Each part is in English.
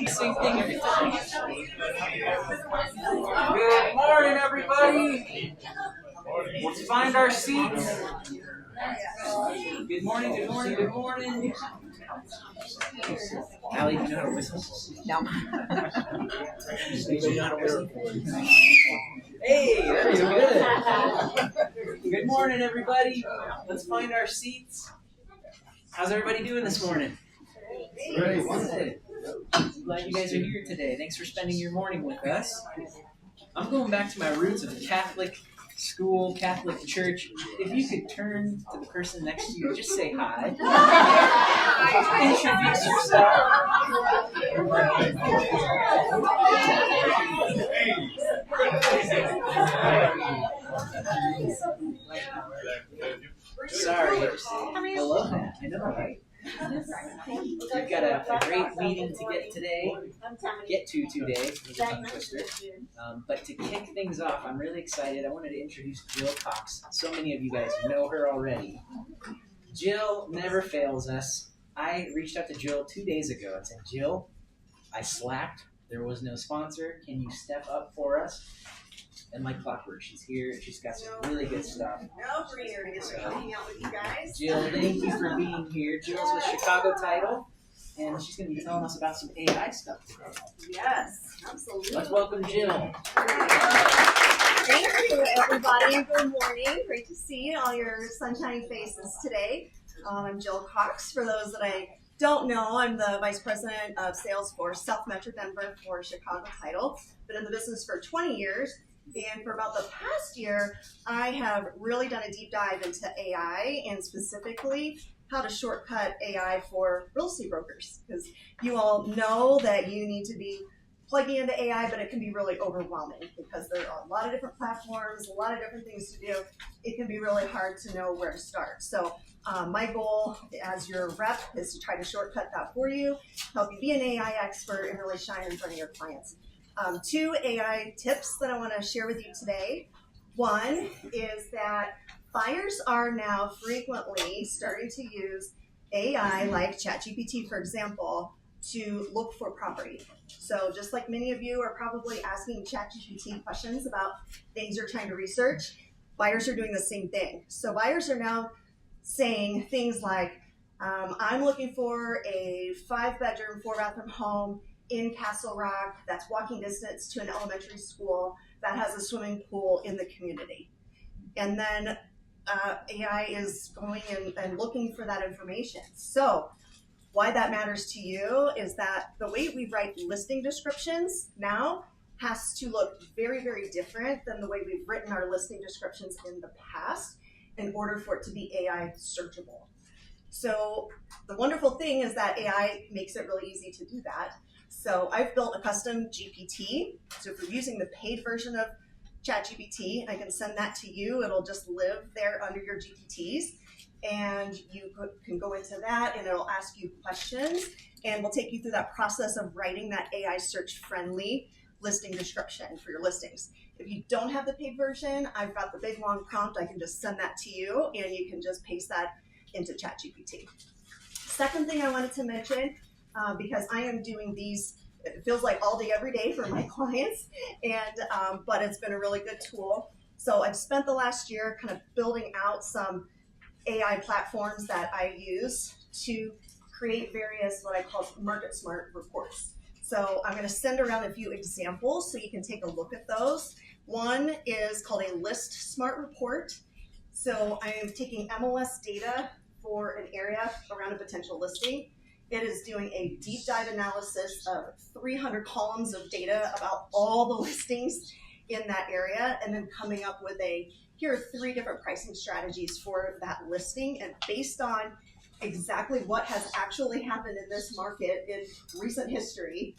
syncing everything. Good morning, everybody. Let's find our seats. Good morning, good morning, good morning. Allie, do you know how to whistle? No. Do you know how to whistle? Hey, very good. Good morning, everybody. Let's find our seats. How's everybody doing this morning? Very good. I'm glad you guys are here today. Thanks for spending your morning with us. I'm going back to my roots of Catholic school, Catholic church. If you could turn to the person next to you, just say hi. Introduce yourself. Sorry. I love that. I know, right? We've got a great meeting to get to today. But to kick things off, I'm really excited. I wanted to introduce Jill Cox. So many of you guys know her already. Jill never fails us. I reached out to Jill 2 days ago and said, Jill, I slacked. There was no sponsor. Can you step up for us? And like clockwork, she's here. She's got some really good stuff. No brainer to get to hang out with you guys. Jill, thank you for being here. Jill's with Chicago Title, and she's going to be telling us about some AI stuff today. Yes, absolutely. Let's welcome Jill. Thank you, everybody. Good morning. Great to see all your sunshiny faces today. I'm Jill Cox. For those that I don't know, I'm the Vice President of Sales for South Metro Denver for Chicago Title. Been in the business for 20 years. And for about the past year, I have really done a deep dive into AI and specifically how to shortcut AI for real estate brokers. Because you all know that you need to be plugging into AI, but it can be really overwhelming because there are a lot of different platforms, a lot of different things to do. It can be really hard to know where to start. So my goal as your rep is to try to shortcut that for you, help you be an AI expert and really shine in front of your clients. 2 AI tips that I want to share with you today. One is that buyers are now frequently starting to use AI like ChatGPT, for example, to look for property. So just like many of you are probably asking ChatGPT questions about things you're trying to research, buyers are doing the same thing. So buyers are now saying things like, I'm looking for a 5-bedroom, 4-bathroom home in Castle Rock that's walking distance to an elementary school that has a swimming pool in the community. And then AI is going and looking for that information. So why that matters to you is that the way we write listing descriptions now has to look very, very different than the way we've written our listing descriptions in the past in order for it to be AI searchable. So the wonderful thing is that AI makes it really easy to do that. So I've built a custom GPT. So if you're using the paid version of ChatGPT, I can send that to you. It'll just live there under your GPTs. And you can go into that and it'll ask you questions. And we'll take you through that process of writing that AI search-friendly listing description for your listings. If you don't have the paid version, I've got the big long prompt. I can just send that to you and you can just paste that into ChatGPT. Second thing I wanted to mention, because I am doing these, it feels like all day, every day for my clients, and but it's been a really good tool. So I've spent the last year kind of building out some AI platforms that I use to create various what I call market smart reports. So I'm going to send around a few examples so you can take a look at those. One is called a list smart report. So I am taking MLS data for an area around a potential listing. It is doing a deep dive analysis of 300 columns of data about all the listings in that area, and then coming up with here are 3 different pricing strategies for that listing. And based on exactly what has actually happened in this market in recent history,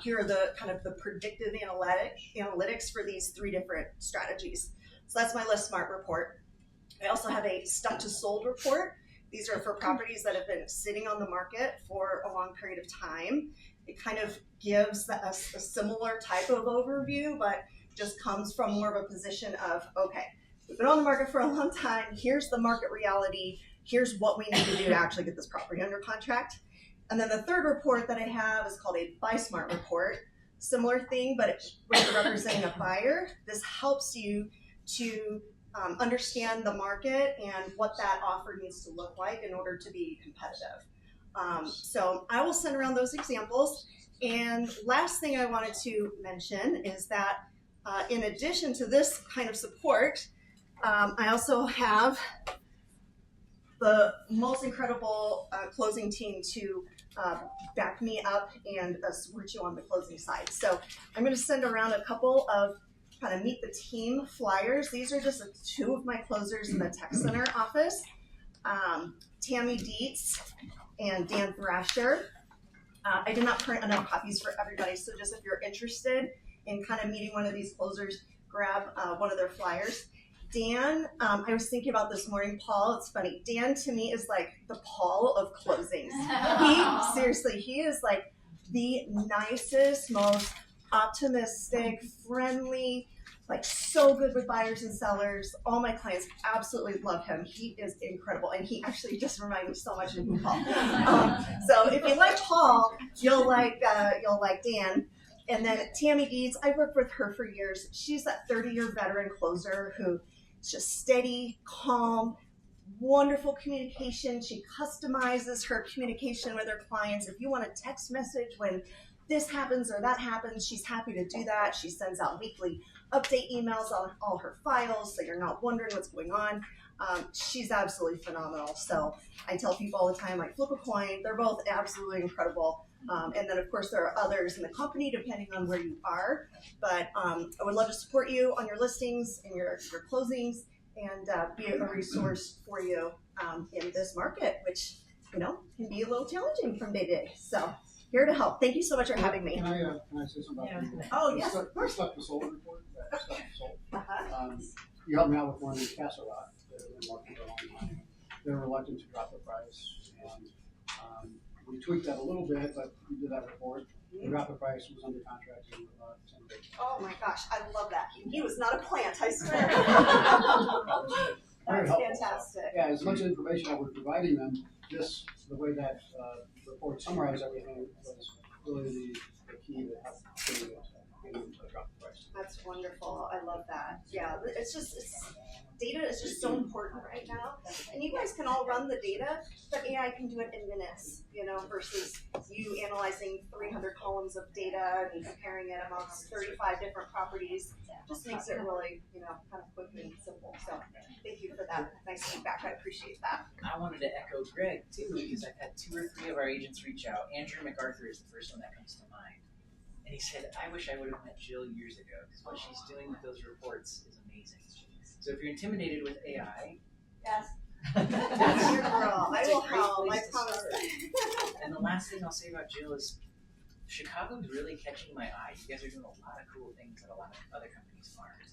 here are the kind of the predictive analytics for these 3 different strategies. So that's my List Smart report. I also have a stuck to sold report. These are for properties that have been sitting on the market for a long period of time. It kind of gives a similar type of overview, but just comes from more of a position of, okay, we've been on the market for a long time. Here's the market reality. Here's what we need to do to actually get this property under contract. And then the third report that I have is called a Buy Smart report. Similar thing, but when you're representing a buyer, this helps you to understand the market and what that offer needs to look like in order to be competitive. So I will send around those examples. And last thing I wanted to mention is that in addition to this kind of support, I also have the most incredible closing team to back me up and support you on the closing side. So I'm going to send around a couple of kind of meet the team flyers. These are just two of my closers in the tech center office, Tammy Dietz and Dan Thrasher. I did not print enough copies for everybody, so just if you're interested in kind of meeting one of these closers, grab one of their flyers. Dan, I was thinking about this morning, Paul, it's funny. Dan to me is like the Paul of closings. Seriously, he is like the nicest, most optimistic, friendly, like so good with buyers and sellers. All my clients absolutely love him. He is incredible. And he actually just reminded me so much of Paul. So if you like Paul, you'll like Dan. And then Tammy Dietz, I've worked with her for years. She's that 30-year veteran closer who is just steady, calm, wonderful communication. She customizes her communication with her clients. If you want a text message when this happens or that happens, she's happy to do that. She sends out weekly update emails on all her files so you're not wondering what's going on. She's absolutely phenomenal. So I tell people all the time, like, flip a coin. They're both absolutely incredible. And then, of course, there are others in the company depending on where you are. But I would love to support you on your listings and your closings and be a resource for you in this market, which, you know, can be a little challenging from day to day. So here to help. Thank you so much for having me. Can I say something about that? Oh, yes, of course. Stuff to sold report. Stuff to sold. You helped me out with one in Castle Rock. They've been working for a long time. They're reluctant to drop the price, and we tweaked that a little bit, but we did that report. The drop the price was under contract in 10 days. Oh my gosh, I love that. He was not a plant, I swear. That's fantastic. Yeah, as much information I was providing them, the way that report summarized everything was really the key that helped getting them to drop the price. That's wonderful. I love that. Yeah, data is just so important right now. And you guys can all run the data, but AI can do it in minutes, you know, versus you analyzing 300 columns of data and comparing it amongst 35 different properties. Just makes it really, you know, kind of quick and simple. So thank you for that nice feedback. I appreciate that. I wanted to echo Greg too, because I've had 2 or 3 of our agents reach out. Andrew MacArthur is the first one that comes to mind. And he said, I wish I would have met Jill years ago, because what she's doing with those reports is amazing. So if you're intimidated with AI, yes, that's your girl. I will help. I promise. And the last thing I'll say about Jill is Chicago's really catching my eye. You guys are doing a lot of cool things that a lot of other companies aren't.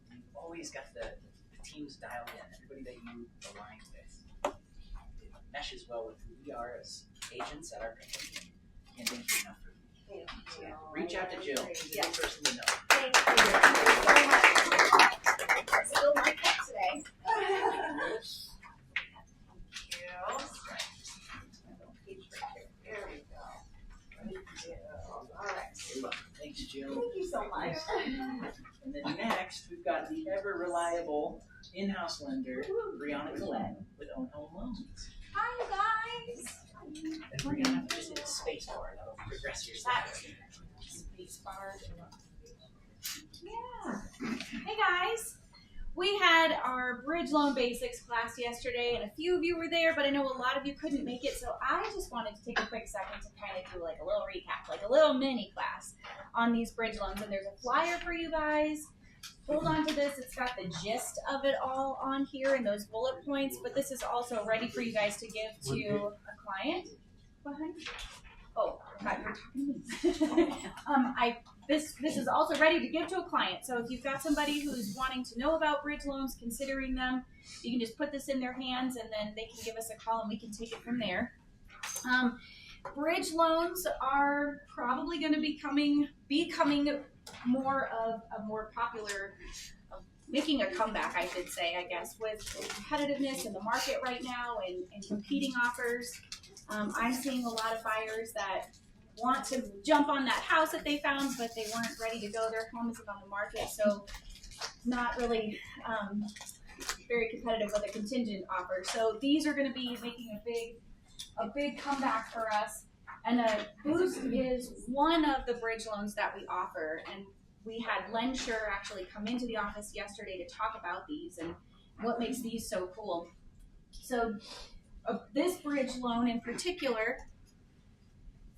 You've always got the teams dialed in, everybody that you align with. It meshes well with who we are as agents at our company. Can't thank you enough for you. So yeah, reach out to Jill. She's a good person to know. Thank you so much. Still my cup today. Thank you. There we go. Thank you. All right. Thanks, Jill. Thank you so much. And then next, we've got the ever reliable in-house lender, Brianna Collette, with Own Home Loans. Hi, guys. And we're gonna have to just hit the space bar. That'll progress your slides. Space bar. Yeah. Hey, guys. We had our bridge loan basics class yesterday, and a few of you were there, but I know a lot of you couldn't make it, so I just wanted to take a quick second to kind of do like a little recap, like a little mini class on these bridge loans. And there's a flyer for you guys. Hold on to this. It's got the gist of it all on here and those bullet points, but this is also ready for you guys to give to a client. What, honey? Oh, God, you're talking to me. This is also ready to give to a client. So if you've got somebody who's wanting to know about bridge loans, considering them, you can just put this in their hands and then they can give us a call and we can take it from there. Bridge loans are probably going to be becoming more of a more popular, making a comeback, I should say, I guess, with the competitiveness in the market right now and competing offers. I'm seeing a lot of buyers that want to jump on that house that they found, but they weren't ready to go. Their home isn't on the market, so not really very competitive with a contingent offer. So these are going to be making a big comeback for us. And a Boost is one of the bridge loans that we offer. And we had Len Scher actually come into the office yesterday to talk about these and what makes these so cool. So this bridge loan in particular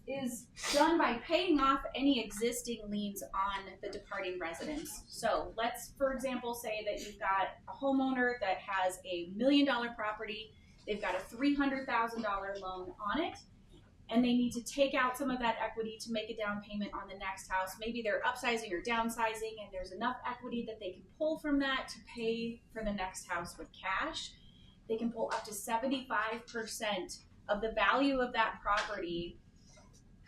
is done by paying off any existing liens on the departing residence. So let's, for example, say that you've got a homeowner that has a $1 million property. They've got a $300,000 loan on it, and they need to take out some of that equity to make a down payment on the next house. Maybe they're upsizing or downsizing, and there's enough equity that they can pull from that to pay for the next house with cash. They can pull up to 75% of the value of that property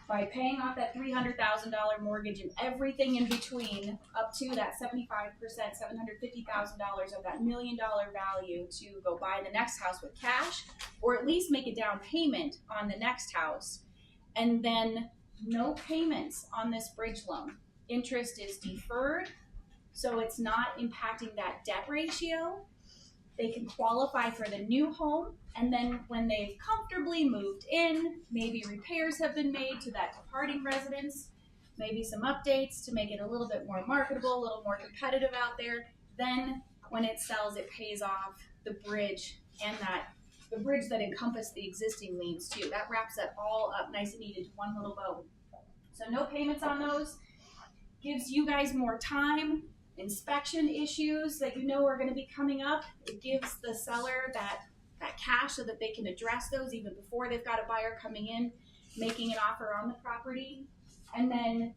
by paying off that $300,000 mortgage and everything in between, up to that 75%, $750,000 of that $1 million value to go buy the next house with cash, or at least make a down payment on the next house. And then no payments on this bridge loan. Interest is deferred, so it's not impacting that debt ratio. They can qualify for the new home, and then when they've comfortably moved in, maybe repairs have been made to that departing residence, maybe some updates to make it a little bit more marketable, a little more competitive out there. Then when it sells, it pays off the bridge and the bridge that encompassed the existing liens too. That wraps that all up nice and neat into one little bow. So no payments on those. Gives you guys more time. Inspection issues that you know are going to be coming up. It gives the seller that cash so that they can address those even before they've got a buyer coming in, making an offer on the property. And then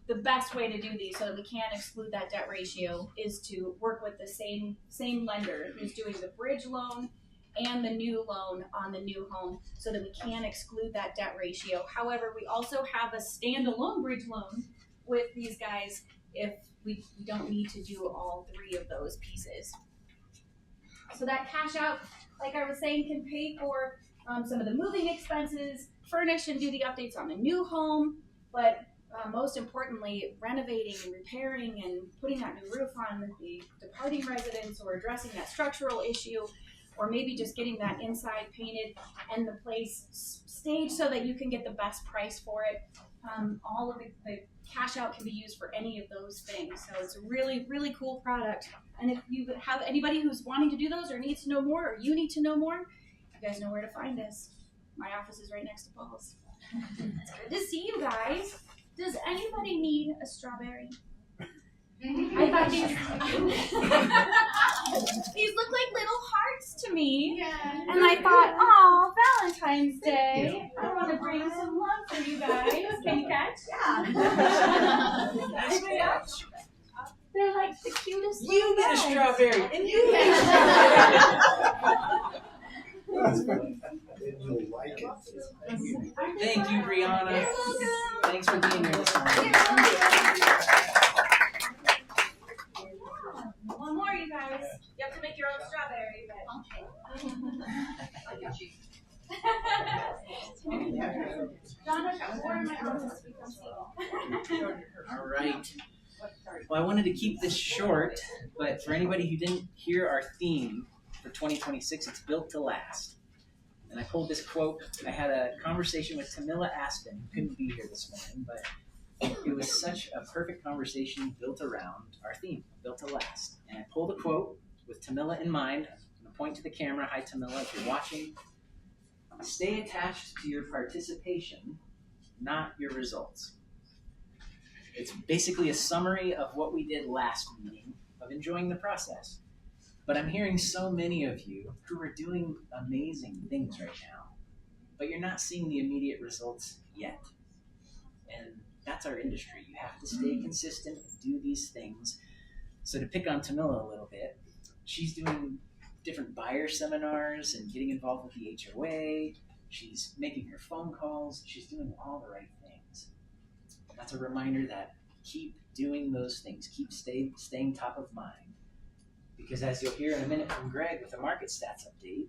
the best way to do these so that we can't exclude that debt ratio is to work with the same lender who's doing the bridge loan and the new loan on the new home so that we can exclude that debt ratio. However, we also have a standalone bridge loan with these guys if we don't need to do all three of those pieces. So that cash out, like I was saying, can pay for some of the moving expenses, furnish and do the updates on the new home, but most importantly, renovating and repairing and putting that new roof on the departing residence, or addressing that structural issue, or maybe just getting that inside painted and the place staged so that you can get the best price for it. All of the cash out can be used for any of those things. So it's a really, really cool product. And if you have anybody who's wanting to do those or needs to know more, or you need to know more, you guys know where to find us. My office is right next to Paul's. It's good to see you guys. Does anybody need a strawberry? I thought these look like little hearts to me. Yeah. And I thought, oh, Valentine's Day. I want to bring some love for you guys. Can you catch? Yeah. They're like the cutest. You get a strawberry, and you get a strawberry. You'll like it. Thank you, Brianna. You're welcome. Thanks for being here this morning. One more, you guys. You have to make your own strawberry, but okay. John, I've got more in my office. All right. Well, I wanted to keep this short, but for anybody who didn't hear our theme for 2026, it's built to last. And I pulled this quote. I had a conversation with Tamila Aspen, who couldn't be here this morning, but it was such a perfect conversation built around our theme, built to last. And I pulled a quote with Tamila in mind. I'm going to point to the camera. Hi, Tamila, if you're watching. Stay attached to your participation, not your results. It's basically a summary of what we did last meeting, of enjoying the process. But I'm hearing so many of you who are doing amazing things right now, but you're not seeing the immediate results yet. And that's our industry. You have to stay consistent and do these things. So to pick on Tamila a little bit, she's doing different buyer seminars and getting involved with the HOA. She's making her phone calls. She's doing all the right things. That's a reminder that keep doing those things. Keep staying top of mind. Because as you'll hear in a minute from Greg with the market stats update,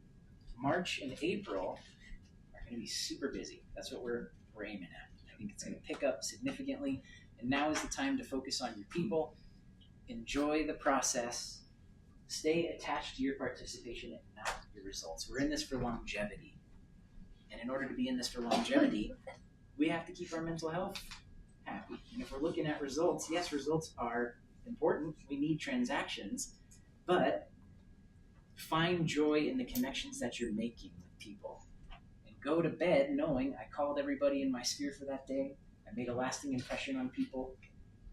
March and April are going to be super busy. That's what we're aiming at. I think it's going to pick up significantly, and now is the time to focus on your people. Enjoy the process. Stay attached to your participation and not your results. We're in this for longevity. And in order to be in this for longevity, we have to keep our mental health happy. And if we're looking at results, yes, results are important. We need transactions, but find joy in the connections that you're making with people. And go to bed knowing I called everybody in my sphere for that day. I made a lasting impression on people.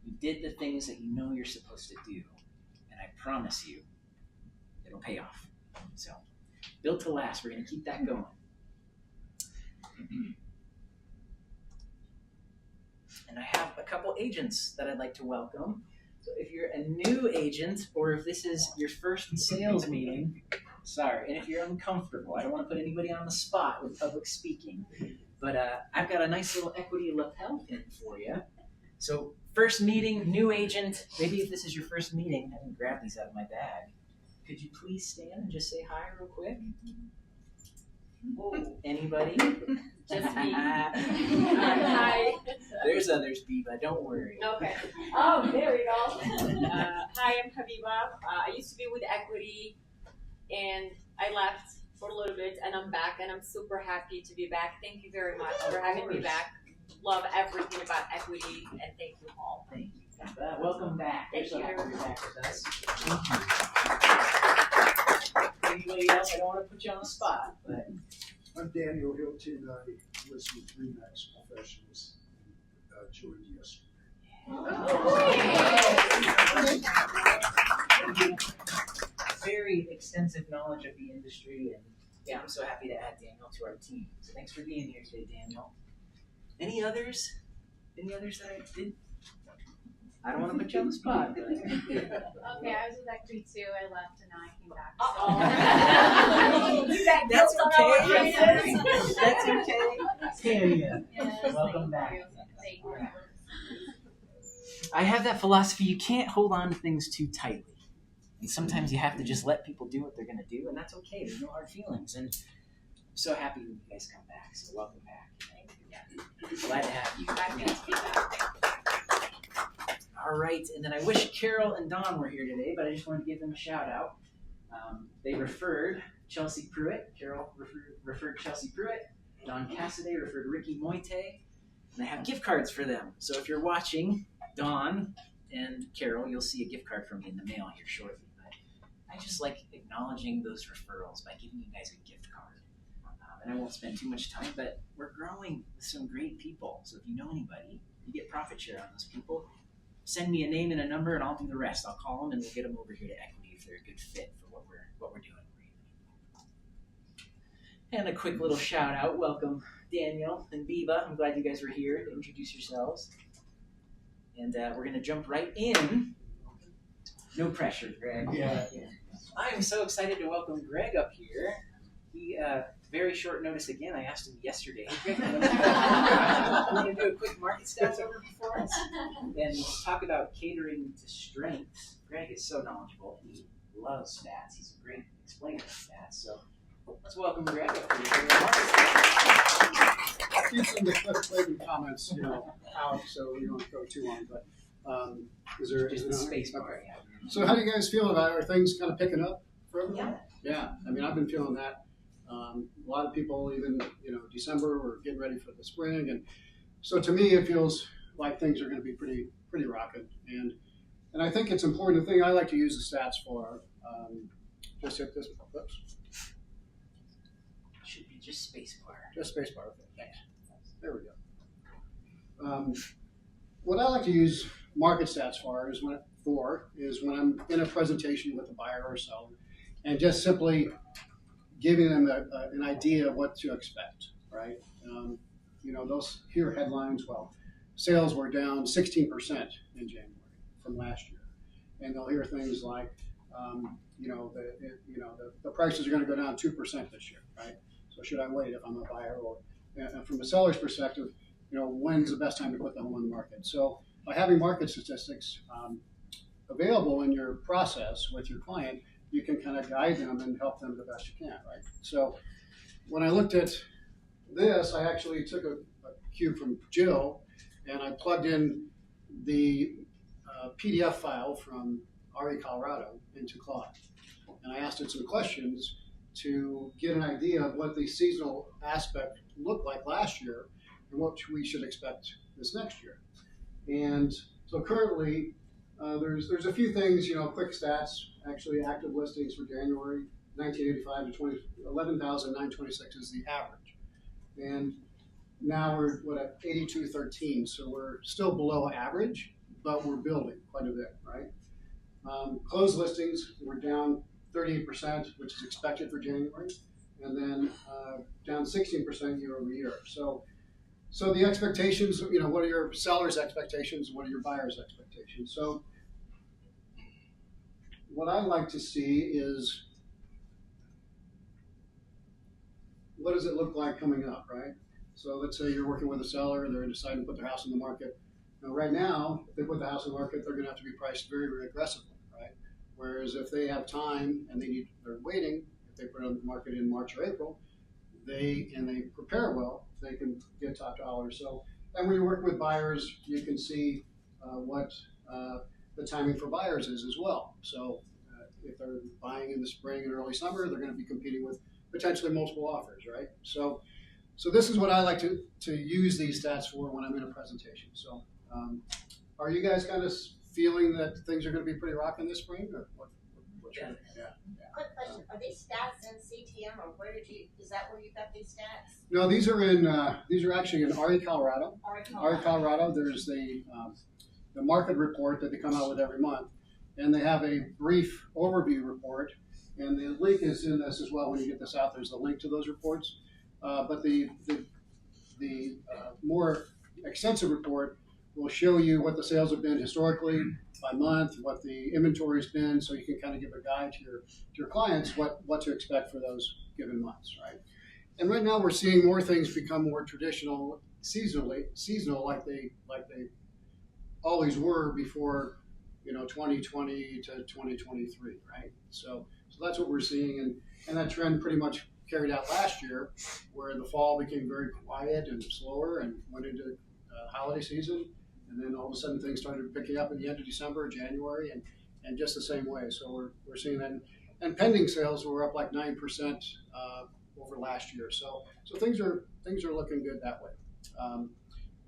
You did the things that you know you're supposed to do. And I promise you, it'll pay off. So, built to last. We're going to keep that going. And I have a couple agents that I'd like to welcome. So if you're a new agent, or if this is your first sales meeting, sorry, and if you're uncomfortable, I don't want to put anybody on the spot with public speaking, but I've got a nice little equity lapel pin for you. So first meeting, new agent, maybe if this is your first meeting, I can grab these out of my bag. Could you please stand and just say hi real quick? Anybody? Just me. Hi. There's others, Biba. Don't worry. Okay. Oh, there we go. Hi, I'm Habiba. I used to be with Equity, and I left for a little bit, and I'm back, and I'm super happy to be back. Thank you very much for having me back. Love everything about Equity, and thank you all. Thank you. Welcome back. Thank you. You're back with us. Anybody else? I don't want to put you on the spot, but I'm Daniel Hilton. I was with Remax Professionals and joined yesterday. Very extensive knowledge of the industry, and yeah, I'm so happy to add Daniel to our team. So thanks for being here today, Daniel. Any others? Any others that I did? I don't want to put you on the spot. But... Okay, I was with Equity too. I left and now I came back. That's okay. That's okay. Yes, Welcome back. Thank you. I have that philosophy, you can't hold on to things too tightly. And sometimes you have to just let people do what they're going to do, and that's okay. There's no hard feelings. And I'm so happy when you guys come back. So welcome back. Thank you. Glad to have you. Happy to be back. All right, and then I wish Carol and Don were here today, but I just wanted to give them a shout out. They referred Chelsea Pruitt. Carol referred Chelsea Pruitt. Don Cassidy referred Ricky Moite. And I have gift cards for them. So if you're watching, Don and Carol, you'll see a gift card from me in the mail here shortly. But I just like acknowledging those referrals by giving you guys a gift card. And I won't spend too much time, but we're growing with some great people. So if you know anybody, you get profit share on those people. Send me a name and a number, and I'll do the rest. I'll call them, and we'll get them over here to Equity if they're a good fit for what we're doing. And a quick little shout out. Welcome, Daniel and Biba. I'm glad you guys were here to introduce yourselves. And we're going to jump right in. No pressure, Greg. Yeah. I'm so excited to welcome Greg up here. He, very short notice again, I asked him yesterday, hey, Greg, you want to do a quick market stats overview for us? And talk about catering to strengths. Greg is so knowledgeable. He loves stats. He's a great explainer of stats. So let's welcome Greg up here for the market stats. Use some of the Cliff Clayton comments, out, so we don't go too long. But is there Just the space bar, yeah. So how do you guys feel about it? Are things kind of picking up for everyone? Yeah. I mean, I've been feeling that. A lot of people, even December, were getting ready for the spring, and so to me, it feels like things are going to be pretty rocking. And I think it's important. The thing I like to use the stats for, just hit this. Oops. Should be just space bar. Just space bar. Okay. Thanks. There we go. What I like to use market stats for is when I'm in a presentation with a buyer or seller, and just simply giving them an idea of what to expect, right? Those hear headlines, well, sales were down 16% in January from last year. And they'll hear things like, the prices are going to go down 2% this year, right? So should I wait if I'm a buyer? Or from a seller's perspective, when's the best time to put the home on the market? So by having market statistics available in your process with your client, you can kind of guide them and help them the best you can, right? So when I looked at this, I actually took a cue from Jill, and I plugged in the PDF file from RE Colorado into Claude. And I asked it some questions to get an idea of what the seasonal aspect looked like last year and what we should expect this next year. And so currently, there's a few things, quick stats, actually active listings for January 1985 to 11,926 is the average. And now we're at 8213, so we're still below average, but we're building quite a bit, right? Closed listings, we're down 38%, which is expected for January, and then down 16% year over year. So the expectations, what are your sellers' expectations? What are your buyers' expectations? So what I like to see is, what does it look like coming up, right? So let's say you're working with a seller and they're deciding to put their house on the market. Now, right now, if they put the house on the market, they're going to have to be priced very, very aggressively, right? Whereas if they have time and they're waiting, if they put it on the market in March or April, they prepare well, they can get top dollar. So, and when you're working with buyers, you can see what the timing for buyers is as well. So if they're buying in the spring and early summer, they're going to be competing with potentially multiple offers, right? So this is what I like to use these stats for when I'm in a presentation. So are you guys kind of feeling that things are going to be pretty rocking this spring, or what? Yeah. Quick question: are these stats in CTM, or is that where you got these stats? No, these are actually in RE Colorado. RE Colorado. There's the market report that they come out with every month, and they have a brief overview report, and the link is in this as well. When you get this out, there's a link to those reports. But the more extensive report will show you what the sales have been historically by month, what the inventory's been, so you can kind of give a guide to your clients what to expect for those given months, right? And right now we're seeing more things become more traditional, seasonal like they always were before 2020 to 2023, right? So that's what we're seeing, and that trend pretty much carried out last year, where the fall became very quiet and slower and went into holiday season, and then all of a sudden things started picking up at the end of December, January, and just the same way. So we're seeing that, and pending sales were up like 9% over last year. So things are looking good that way.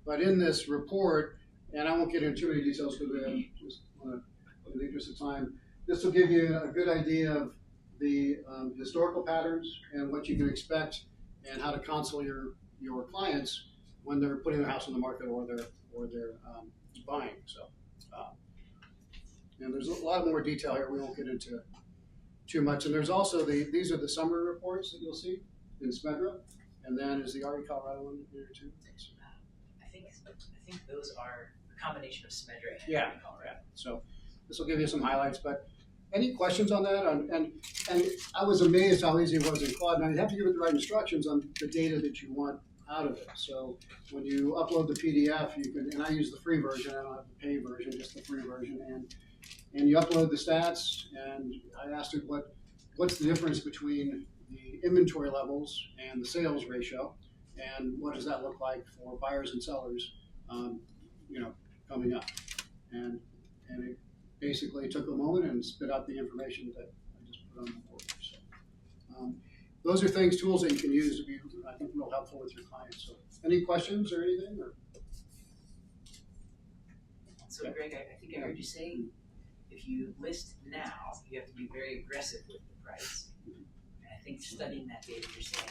But in this report, and I won't get into too many details because I just want to, in the interest of time, this will give you a good idea of the historical patterns and what you can expect and how to counsel your clients when they're putting their house on the market or they're buying. So, and there's a lot more detail here. We won't get into too much. And there's also these are the summary reports that you'll see in Smedra, and then is the RE Colorado one here too? I think those are a combination of Smedra and Colorado. Yeah. So this will give you some highlights, but. Any questions on that? And I was amazed how easy it was in Claude. Now you have to give it the right instructions on the data that you want out of it. So when you upload the PDF, you can, and I use the free version. I don't have the pay version, just the free version. And you upload the stats. And I asked it what's the difference between the inventory levels and the sales ratio, and what does that look like for buyers and sellers, coming up. And it basically took a moment and spit out the information that I just put on the board. So those are tools that you can use to be, I think, real helpful with your clients. So any questions or anything? So Greg, I think I heard you say if you list now, you have to be very aggressive with the price. And I think studying that data, you're saying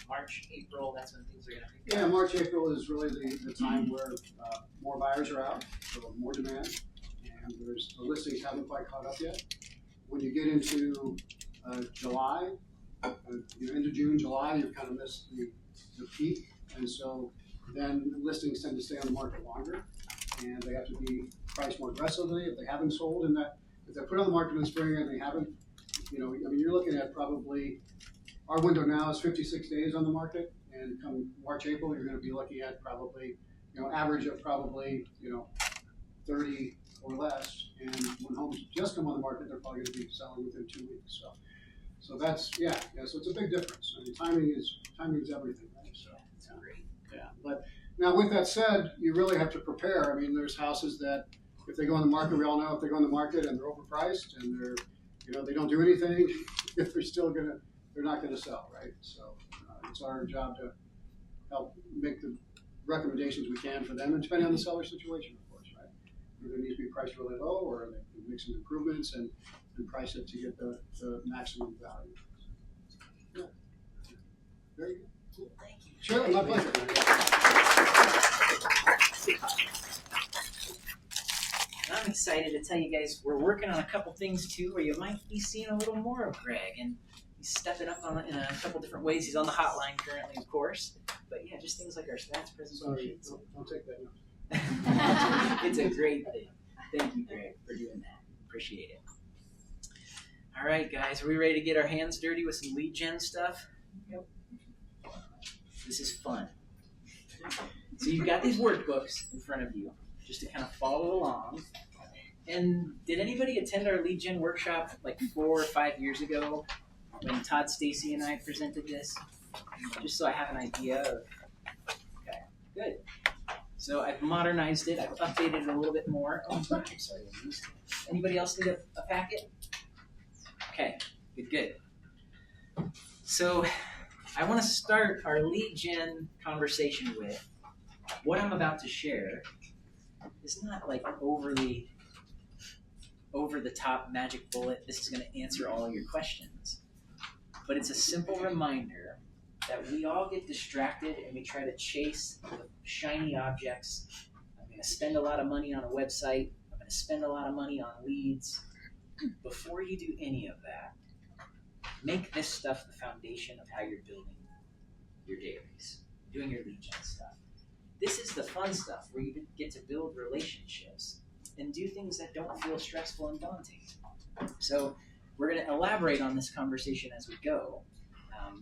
March, April, that's when things are going to pick up. Yeah, March, April is really the time where more buyers are out, so more demand. And the listings haven't quite caught up yet. When you get into July, into June, July, you've kind of missed the peak, and so then listings tend to stay on the market longer, and they have to be priced more aggressively if they haven't sold. And that if they put on the market in the spring and they haven't, you're looking at probably our window now is 56 days on the market, and come March, April, you're going to be looking at probably average of probably 30 or less, and when homes just come on the market, they're probably going to be selling within 2 weeks. So that's so it's a big difference. I mean, timing is everything, right? So But now with that said, you really have to prepare. I mean, there's houses that if they go on the market, we all know if they go on the market and they're overpriced and they're, they don't do anything, if they're not gonna sell, right? So it's our job to help make the recommendations we can for them, and depending on the seller situation, of course, right? Either it needs to be priced really low, or they can make some improvements and price it to get the maximum value. Yeah. Very good. Thank you. Sure, my pleasure. I'm excited to tell you guys we're working on a couple things too, where you might be seeing a little more of Greg, and he's stepping up in a couple different ways. He's on the hotline currently, of course, but yeah, just things like our stats presentation. Sorry, don't take that note. It's a great thing. Thank you, Greg, for doing that. Appreciate it. All right, guys, are we ready to get our hands dirty with some lead gen stuff? Yep. This is fun. So you've got these workbooks in front of you, just to kind of follow along. And did anybody attend our lead gen workshop like 4 or 5 years ago when Todd, Stacy, and I presented this? Just so I have an idea of. Okay, good. So I've modernized it. I've updated it a little bit more. Oh, I'm sorry. Anybody else need a packet? Okay, good. So I want to start our lead gen conversation with what I'm about to share is not like overly over the top magic bullet. This is going to answer all your questions. But it's a simple reminder that we all get distracted and we try to chase the shiny objects. I'm going to spend a lot of money on a website. I'm going to spend a lot of money on leads. Before you do any of that, make this stuff the foundation of how you're building your database, doing your lead gen stuff. This is the fun stuff where you get to build relationships and do things that don't feel stressful and daunting. So we're going to elaborate on this conversation as we go,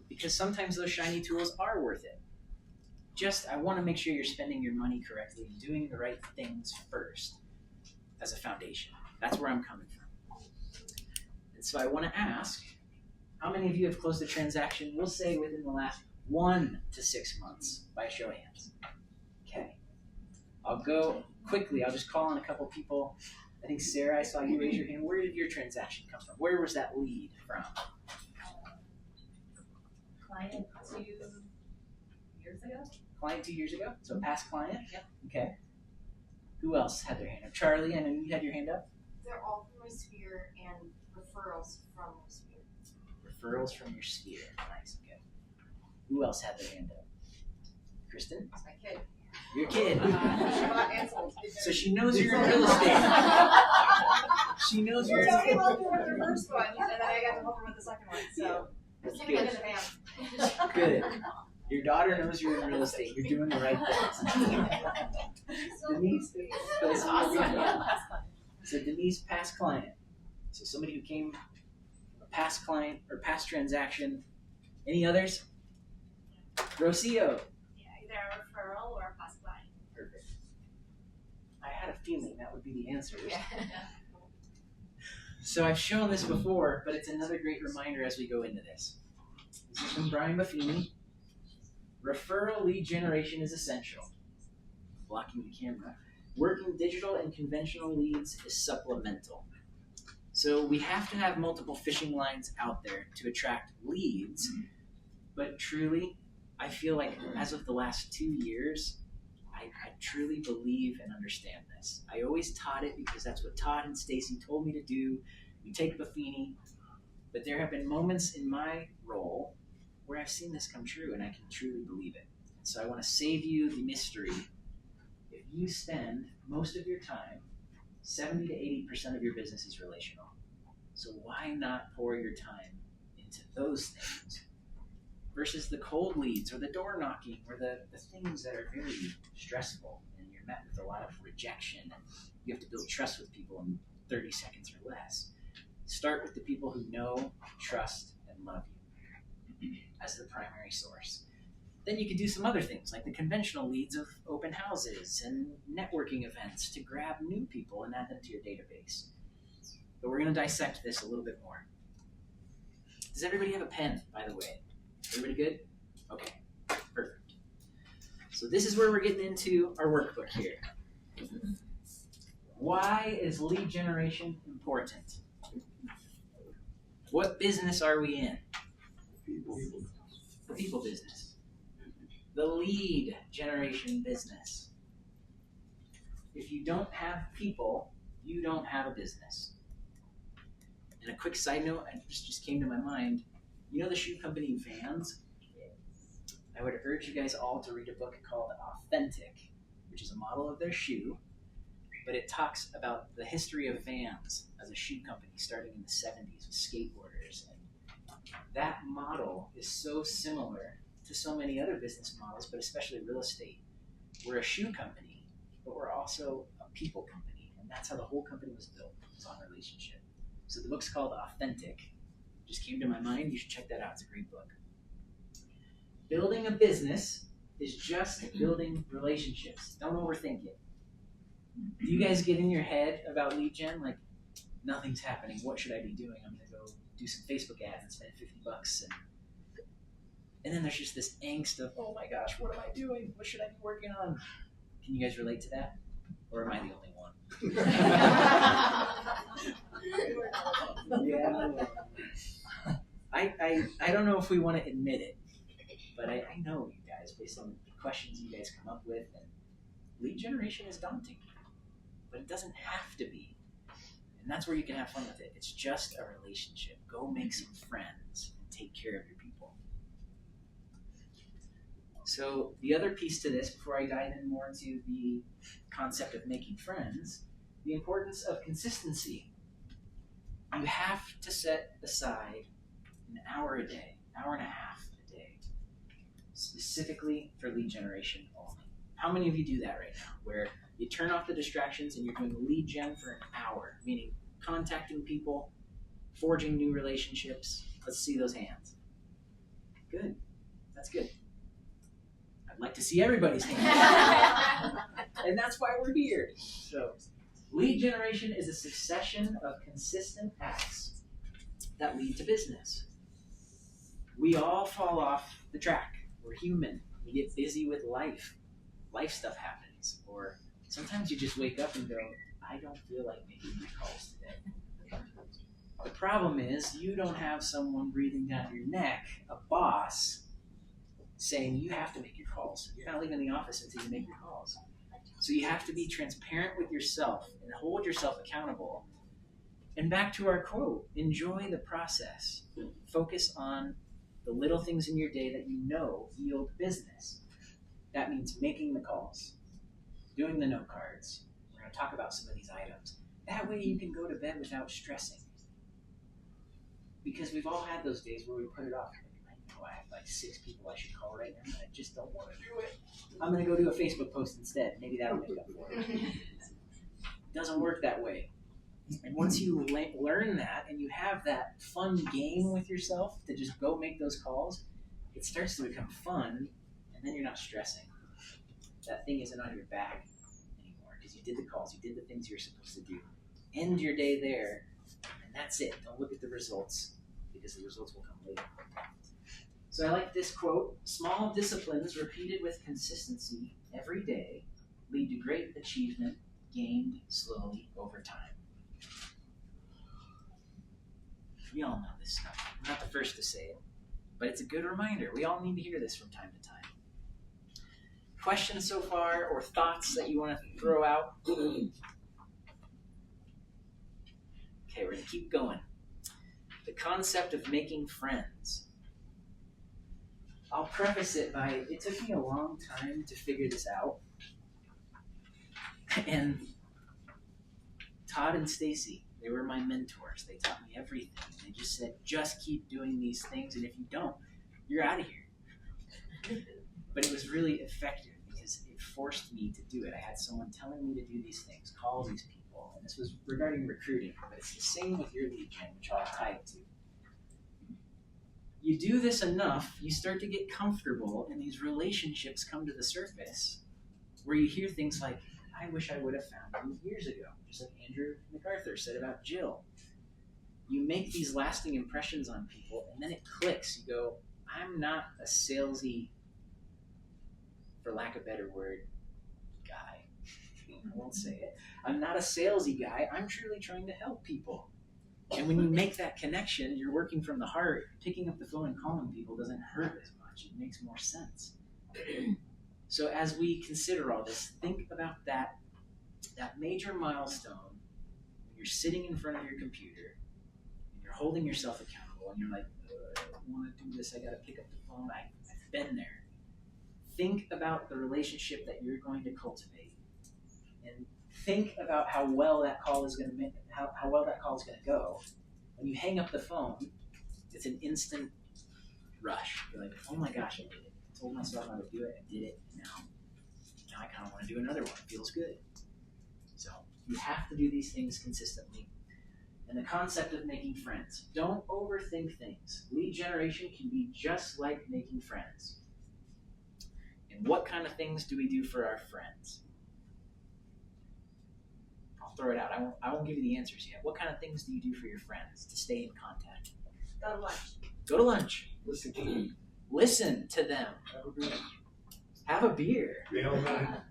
because sometimes those shiny tools are worth it. I want to make sure you're spending your money correctly and doing the right things first as a foundation. That's where I'm coming from. And so I want to ask, how many of you have closed a transaction, we'll say within the last 1 to 6 months, by a show of hands? Okay. I'll go quickly. I'll just call on a couple people. I think, Sarah, I saw you raise your hand. Where did your transaction come from? Where was that lead from? Client 2 years ago. Client 2 years ago? So past client? Yep. Okay. Who else had their hand up? Charlie, I know you had your hand up. They're all from my sphere and referrals from my sphere. Referrals from your sphere. Nice. Okay. Who else had their hand up? Kristen? That's my kid. Your kid. She bought and sold. So she knows you're in real estate. She knows you're in real Tell me about the first one, and then I got to help her with the second one. So That's get in good. the van. Good. Your daughter knows you're in real estate. You're doing the right things. Denise, That's awesome. So Denise, past client. So somebody who came from a past client or past transaction. Any others? Rocio. Yeah, either a referral or a past client. Perfect. I had a feeling that would be the answers. Yeah. So I've shown this before, but it's another great reminder as we go into this. This is from Brian Buffini. Referral lead generation is essential. Blocking the camera. Working digital and conventional leads is supplemental. So we have to have multiple fishing lines out there to attract leads, but truly, I feel like as of the last 2 years, I truly believe and understand this. I always taught it because that's what Todd and Stacy told me to do. We take Buffini, but there have been moments in my role where I've seen this come true and I can truly believe it. So I want to save you the mystery. If you spend most of your time, 70 to 80% of your business is relational. So why not pour your time into those things versus the cold leads or the door knocking or the things that are very stressful and you're met with a lot of rejection and you have to build trust with people in 30 seconds or less. Start with the people who know, trust, and love you as the primary source. Then you can do some other things like the conventional leads of open houses and networking events to grab new people and add them to your database. But we're going to dissect this a little bit more. Does everybody have a pen, by the way? Everybody good? Okay, perfect. So this is where we're getting into our workbook here. Why is lead generation important? What business are we in? The people business. The lead generation business. If you don't have people, you don't have a business. And a quick side note, this just came to my mind. You know the shoe company Vans? I would urge you guys all to read a book called Authentic, which is a model of their shoe, but it talks about the history of Vans as a shoe company starting in the 70s with skateboarders. And that model is so similar to so many other business models, but especially real estate. We're a shoe company, but we're also a people company, and that's how the whole company was built. It's on relationship. So the book's called Authentic. Just came to my mind. You should check that out. It's a great book. Building a business is just building relationships. Don't overthink it. Do you guys get in your head about lead gen? Like, nothing's happening. What should I be doing? I'm going to go do some Facebook ads and spend $50. And then there's just this angst of, oh my gosh, what am I doing? What should I be working on? Can you guys relate to that? Or am I the only one? Yeah. I don't know if we want to admit it, but I know you guys, based on the questions you guys come up with, and lead generation is daunting, but it doesn't have to be. And that's where you can have fun with it. It's just a relationship. Go make some friends and take care of your people. So the other piece to this, before I dive in more into the concept of making friends, the importance of consistency. You have to set aside an hour a day, hour and a half a day, specifically for lead generation only. How many of you do that right now, where you turn off the distractions and you're doing lead gen for an hour, meaning contacting people, forging new relationships? Let's see those hands. Good. That's good. I'd like to see everybody's hands. And that's why we're here. So, lead generation is a succession of consistent acts that lead to business. We all fall off the track. We're human. We get busy with life. Life stuff happens. Or sometimes you just wake up and go, I don't feel like making my calls today. The problem is you don't have someone breathing down your neck, a boss, saying you have to make your calls. You're not leaving the office until you make your calls. So you have to be transparent with yourself and hold yourself accountable. And back to our quote, enjoy the process. Focus on the little things in your day that you know yield business. That means making the calls, doing the note cards. We're going to talk about some of these items. That way you can go to bed without stressing. Because we've all had those days where we put it off. I have like 6 people I should call right now, and I just don't want to do it. I'm going to go do a Facebook post instead. Maybe that'll make up for it. It doesn't work that way. And once you learn that and you have that fun game with yourself to just go make those calls, it starts to become fun, and then you're not stressing. That thing isn't on your back anymore because you did the calls, you did the things you're supposed to do. End your day there, and that's it. Don't look at the results because the results will come later. So I like this quote, small disciplines repeated with consistency every day lead to great achievement gained slowly over time. We all know this stuff. I'm not the first to say it, but it's a good reminder. We all need to hear this from time to time. Questions so far or thoughts that you want to throw out? Okay, we're going to keep going. The concept of making friends. I'll preface it by, it took me a long time to figure this out. And Todd and Stacy, they were my mentors. They taught me everything. They just said, just keep doing these things, and if you don't, you're out of here. But it was really effective because it forced me to do it. I had someone telling me to do these things, call these people. And this was regarding recruiting, but it's the same with your lead gen, which I'll tie it to. You do this enough, you start to get comfortable, and these relationships come to the surface where you hear things like, I wish I would have found you years ago, just like Andrew MacArthur said about Jill. You make these lasting impressions on people, and then it clicks. You go, I'm not a salesy for lack of a better word, guy. I won't say it. I'm not a salesy guy. I'm truly trying to help people. And when you make that connection, you're working from the heart. Picking up the phone and calling people doesn't hurt as much. It makes more sense. So as we consider all this, think about that major milestone when you're sitting in front of your computer and you're holding yourself accountable and you're like, I want to do this. I got to pick up the phone. I've been there. Think about the relationship that you're going to cultivate, and think about how well that call is going to how well that call is going to go. When you hang up the phone, it's an instant rush. You're like, oh my gosh, I did it. I told myself I would do it. I did it. Now I kind of want to do another one. It feels good. So you have to do these things consistently. And the concept of making friends. Don't overthink things. Lead generation can be just like making friends. And what kind of things do we do for our friends? I'll throw it out. I won't give you the answers yet. What kind of things do you do for your friends to stay in contact? Go to lunch. Go to lunch. Listen to them. Listen to them. Have a beer. Bail them out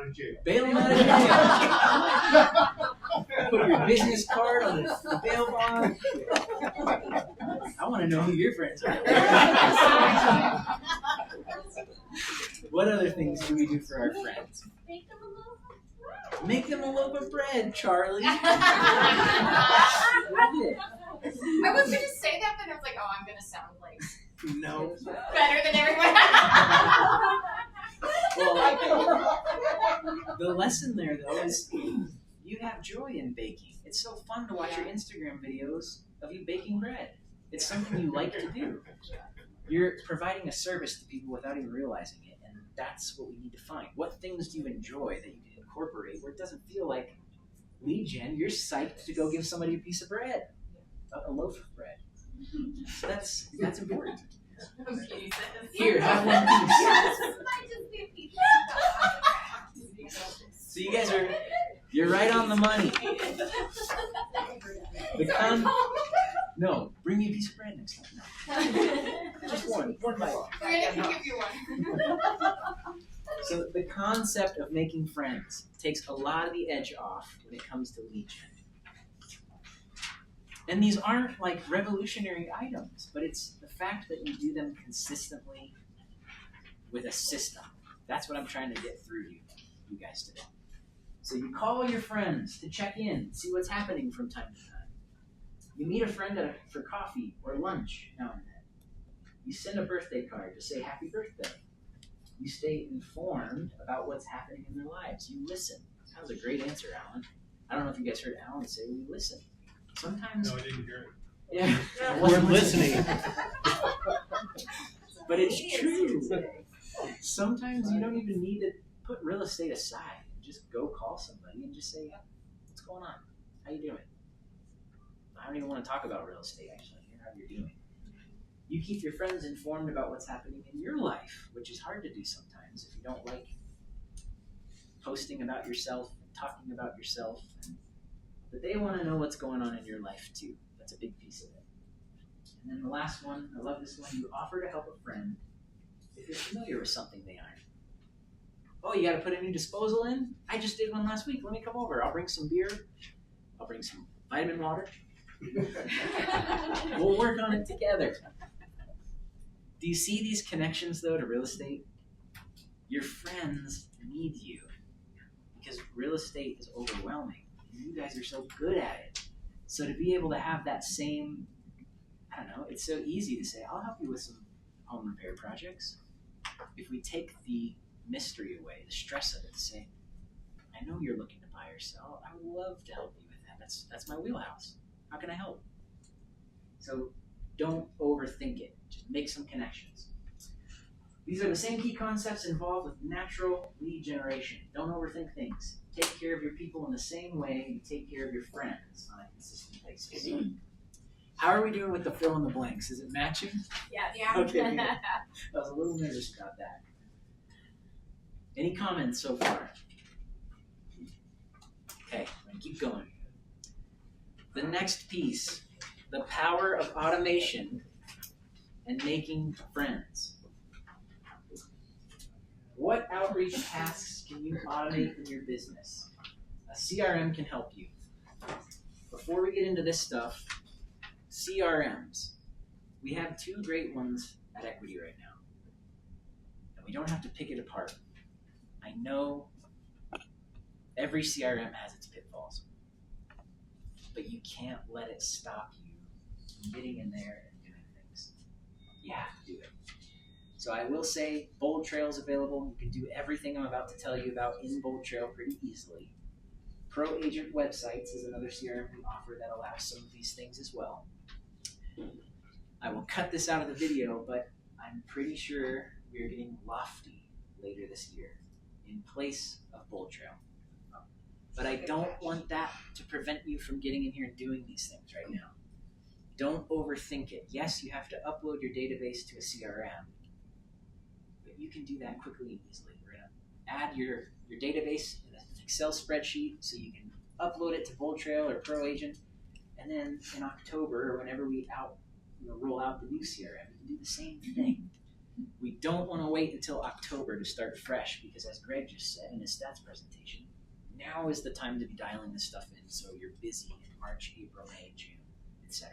of jail. Bail them out of jail. Put your business card on the bail bond. I want to know who your friends are. What other things do we do for our friends? Make them a little bread. Make them a loaf of bread, Charlie. Love it. I was gonna say that, but I was like, oh, I'm gonna sound like No. better than everyone. Well, the lesson there, though, is you have joy in baking. It's so fun to watch your Instagram videos of you baking bread. It's something you like to do. You're providing a service to people without even realizing it, and that's what we need to find. What things do you enjoy that you can incorporate where it doesn't feel like lead gen? You're psyched to go give somebody a piece of bread, a loaf of bread. So that's important. Here, have one piece. So you guys you're right on the money. No, bring me a piece of bread next time. No. Just one bite. I can give you one. So the concept of making friends takes a lot of the edge off when it comes to lead gen. And these aren't like revolutionary items, but it's the fact that you do them consistently with a system. That's what I'm trying to get through to you guys today. So you call your friends to check in, see what's happening from time to time. You meet a friend for coffee or lunch now and then. You send a birthday card to say happy birthday. You stay informed about what's happening in their lives. You listen. That was a great answer, Alan. I don't know if you guys heard Alan say we listen. Sometimes. No, I didn't hear it. Yeah. We're listening. But it's true. Sometimes you don't even need to put real estate aside. Just go call somebody and just say, what's going on? How you doing? I don't even want to talk about real estate, actually. I hear how you're doing. You keep your friends informed about what's happening in your life, which is hard to do sometimes if you don't like posting about yourself and talking about yourself. But they want to know what's going on in your life too. That's a big piece of it. And then the last one, I love this one, you offer to help a friend if you're familiar with something they aren't. Oh, you got to put a new disposal in? I just did one last week. Let me come over. I'll bring some beer. I'll bring some vitamin water. We'll work on it together. Do you see these connections, though, to real estate? Your friends need you because real estate is overwhelming. And you guys are so good at it. So to be able to have that same, I don't know, it's so easy to say, I'll help you with some home repair projects. If we take the mystery away, the stress of it, to say, I know you're looking to buy or sell. I would love to help you with that. That's my wheelhouse. How can I help? So don't overthink it. Just make some connections. These are the same key concepts involved with natural lead generation. Don't overthink things. Take care of your people in the same way you take care of your friends on a consistent basis. How are we doing with the fill in the blanks? Is it matching? Yeah. Okay. Good. I was a little nervous about that. Any comments so far? Okay, I'm gonna keep going. The next piece, the power of automation and making friends. What outreach tasks can you automate in your business? A CRM can help you. Before we get into this stuff, CRMs. We have two great ones at Equity right now. And we don't have to pick it apart. I know every CRM has its pitfalls, but you can't let it stop you from getting in there and doing things. You have to do it. So I will say Bold Trail is available. You can do everything I'm about to tell you about in Bold Trail pretty easily. Pro Agent Websites is another CRM we offer that allows some of these things as well. I will cut this out of the video, but I'm pretty sure we're getting Lofty later this year in place of Bold Trail. But I don't want that to prevent you from getting in here and doing these things right now. Don't overthink it. Yes, you have to upload your database to a CRM, but you can do that quickly and easily. We're going to add your database in an Excel spreadsheet so you can upload it to Bold Trail or Pro Agent, and then in October or whenever we roll out the new CRM, you can do the same thing. We don't want to wait until October to start fresh because, as Greg just said in his stats presentation, now is the time to be dialing this stuff in so you're busy in March, April, May, June, etc.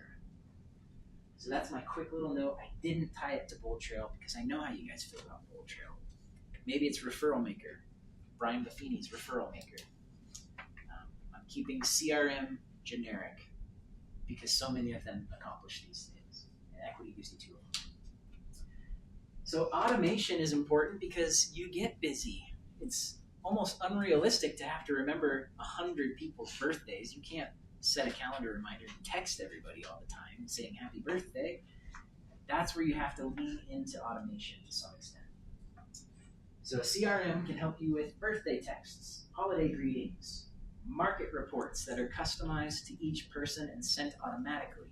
So that's my quick little note. I didn't tie it to Bold Trail because I know how you guys feel about Bold Trail. Maybe it's Referral Maker, Brian Buffini's Referral Maker. I'm keeping CRM generic because so many of them accomplish these things. And Equity gives you two of them. So automation is important because you get busy. It's almost unrealistic to have to remember 100 people's birthdays. You can't set a calendar reminder and text everybody all the time saying happy birthday. That's where you have to lean into automation to some extent. So a CRM can help you with birthday texts, holiday greetings, market reports that are customized to each person and sent automatically.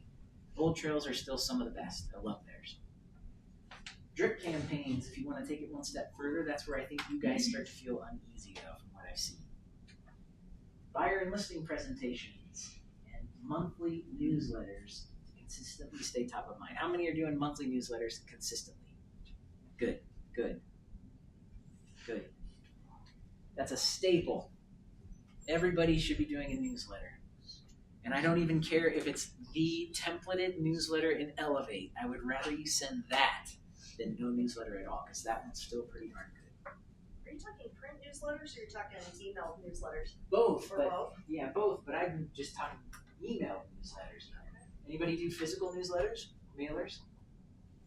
Bold Trails are still some of the best. I love theirs. Drip campaigns, if you want to take it one step further, that's where I think you guys start to feel uneasy though from what I've seen. Buyer and listing presentations and monthly newsletters to consistently stay top of mind. How many are doing monthly newsletters consistently? Good, good, good. That's a staple. Everybody should be doing a newsletter. And I don't even care if it's the templated newsletter in Elevate. I would rather you send that than no newsletter at all, because that one's still pretty darn good. Are you talking print newsletters or you're talking email newsletters? Both, Or but both? yeah, both. But I'm just talking email newsletters. Anybody do physical newsletters, mailers?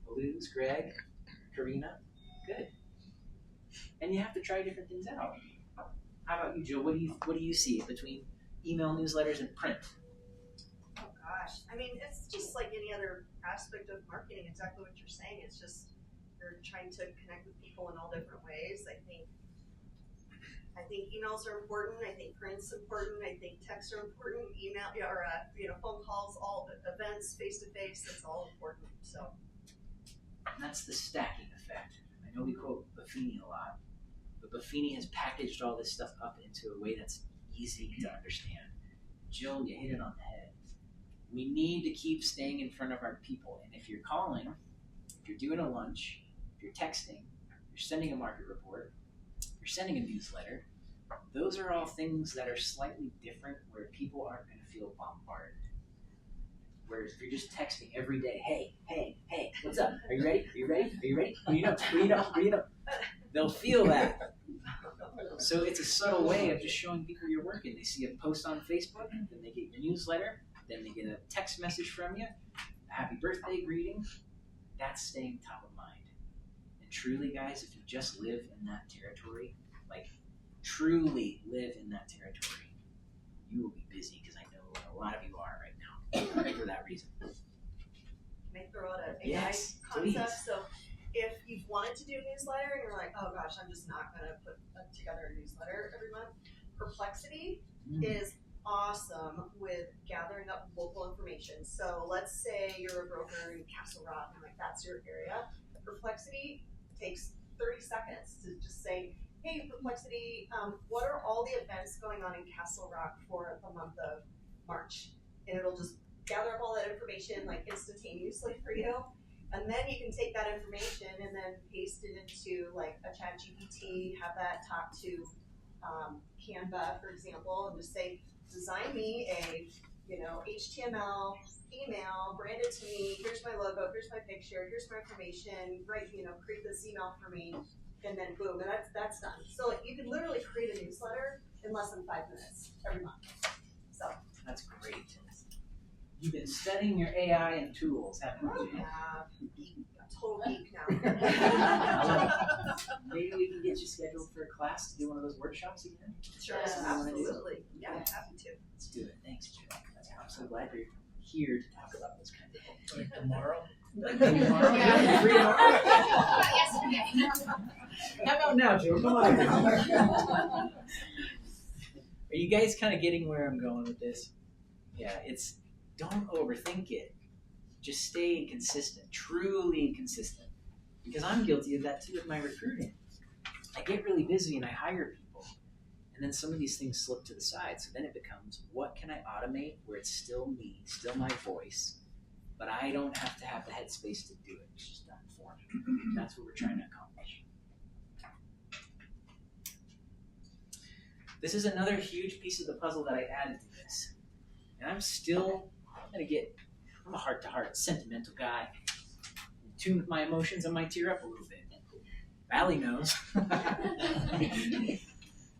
Luz, Greg, Karina, good. And you have to try different things out. How about you, Jill? What do you see between email newsletters and print? Oh gosh, I mean, it's just like any other aspect of marketing. Exactly what you're saying. It's just you're trying to connect with people in all different ways. I think emails are important. I think print's important. I think texts are important. Email or phone calls, all events, face to face. That's all important. So And that's the stacking effect. I know we quote Buffini a lot, but Buffini has packaged all this stuff up into a way that's easy to understand. Jill, you hit it on the head. We need to keep staying in front of our people. And if you're calling, if you're doing a lunch, if you're texting, you're sending a market report, you're sending a newsletter, those are all things that are slightly different where people aren't going to feel bombarded. Whereas if you're just texting every day, hey, what's up? Are you ready? Are you ready? Are you ready? What do you know? They'll feel that. So it's a subtle way of just showing people you're working. They see a post on Facebook, then they get your newsletter, then they get a text message from you, a happy birthday greeting. That's staying top of mind. And truly, guys, if you just live in that territory, like truly live in that territory, you will be busy, because I know a lot of you are right now for that reason. can I throw out a Yes, concept? please. So if you've wanted to do a newsletter and you're like, oh gosh, I'm just not going to put together a newsletter every month, Perplexity is awesome with gathering up local information. So let's say you're a broker in Castle Rock and like that's your area. Perplexity takes 30 seconds to just say, hey, Perplexity, what are all the events going on in Castle Rock for the month of March? And it'll just gather up all that information like instantaneously for you. And then you can take that information and then paste it into like a chat GPT, have that talk to Canva, for example, and just say, design me a, HTML email, brand it to me, here's my logo, here's my picture, here's my information, create this email for me, and then boom, and that's done. So you can literally create a newsletter in less than 5 minutes every month. So That's great. You've been studying your AI and tools, haven't you? yeah, total geek now. Maybe we can get you scheduled for a class to do one of those workshops again. Sure, Something you wanna do? absolutely. Yeah, happy to. Let's do it. Thanks, Jill. I'm so glad you're here to talk about this kind of thing. Like tomorrow? Tomorrow? Yeah. Free tomorrow? Yesterday. How about now, Joe? Come on. Are you guys kind of getting where I'm going with this? Yeah, it's don't overthink it. Just stay consistent, truly consistent. Because I'm guilty of that too with my recruiting. I get really busy and I hire people. And then some of these things slip to the side. So then it becomes, what can I automate where it's still me, still my voice, but I don't have to have the headspace to do it. It's just done for me. That's what we're trying to accomplish. This is another huge piece of the puzzle that I added to this. And I'm a heart-to-heart, sentimental guy. In tune with my emotions, I might tear up a little bit. Valley knows.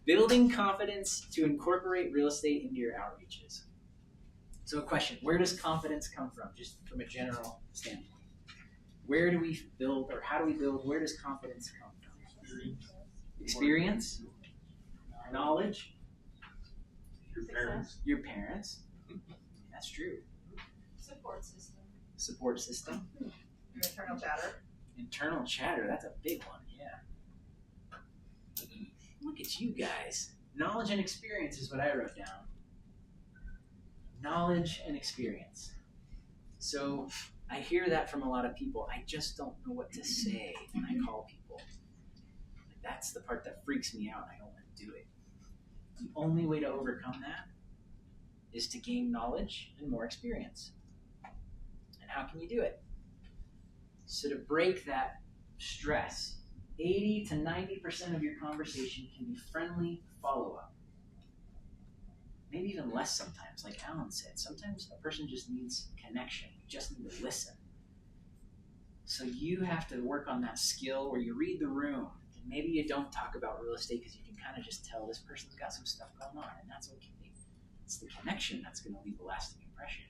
Building confidence to incorporate real estate into your outreaches. So a question, where does confidence come from? Just from a general standpoint. Where do we build, or how do we build, where does confidence come from? Experience? Knowledge? Your parents. That's true. Support system. Your internal chatter. Internal chatter, that's a big one, yeah. Look at you guys. Knowledge and experience is what I wrote down. Knowledge and experience. So I hear that from a lot of people. I just don't know what to say when I call people. That's the part that freaks me out. I don't want to do it. The only way to overcome that is to gain knowledge and more experience. And how can you do it? So to break that stress, 80 to 90% of your conversation can be friendly follow-up. Maybe even less sometimes, like Alan said. Sometimes a person just needs connection. You just need to listen. So you have to work on that skill where you read the room. And maybe you don't talk about real estate because you can kind of just tell this person's got some stuff going on, and that's okay. It's the connection that's going to leave a lasting impression.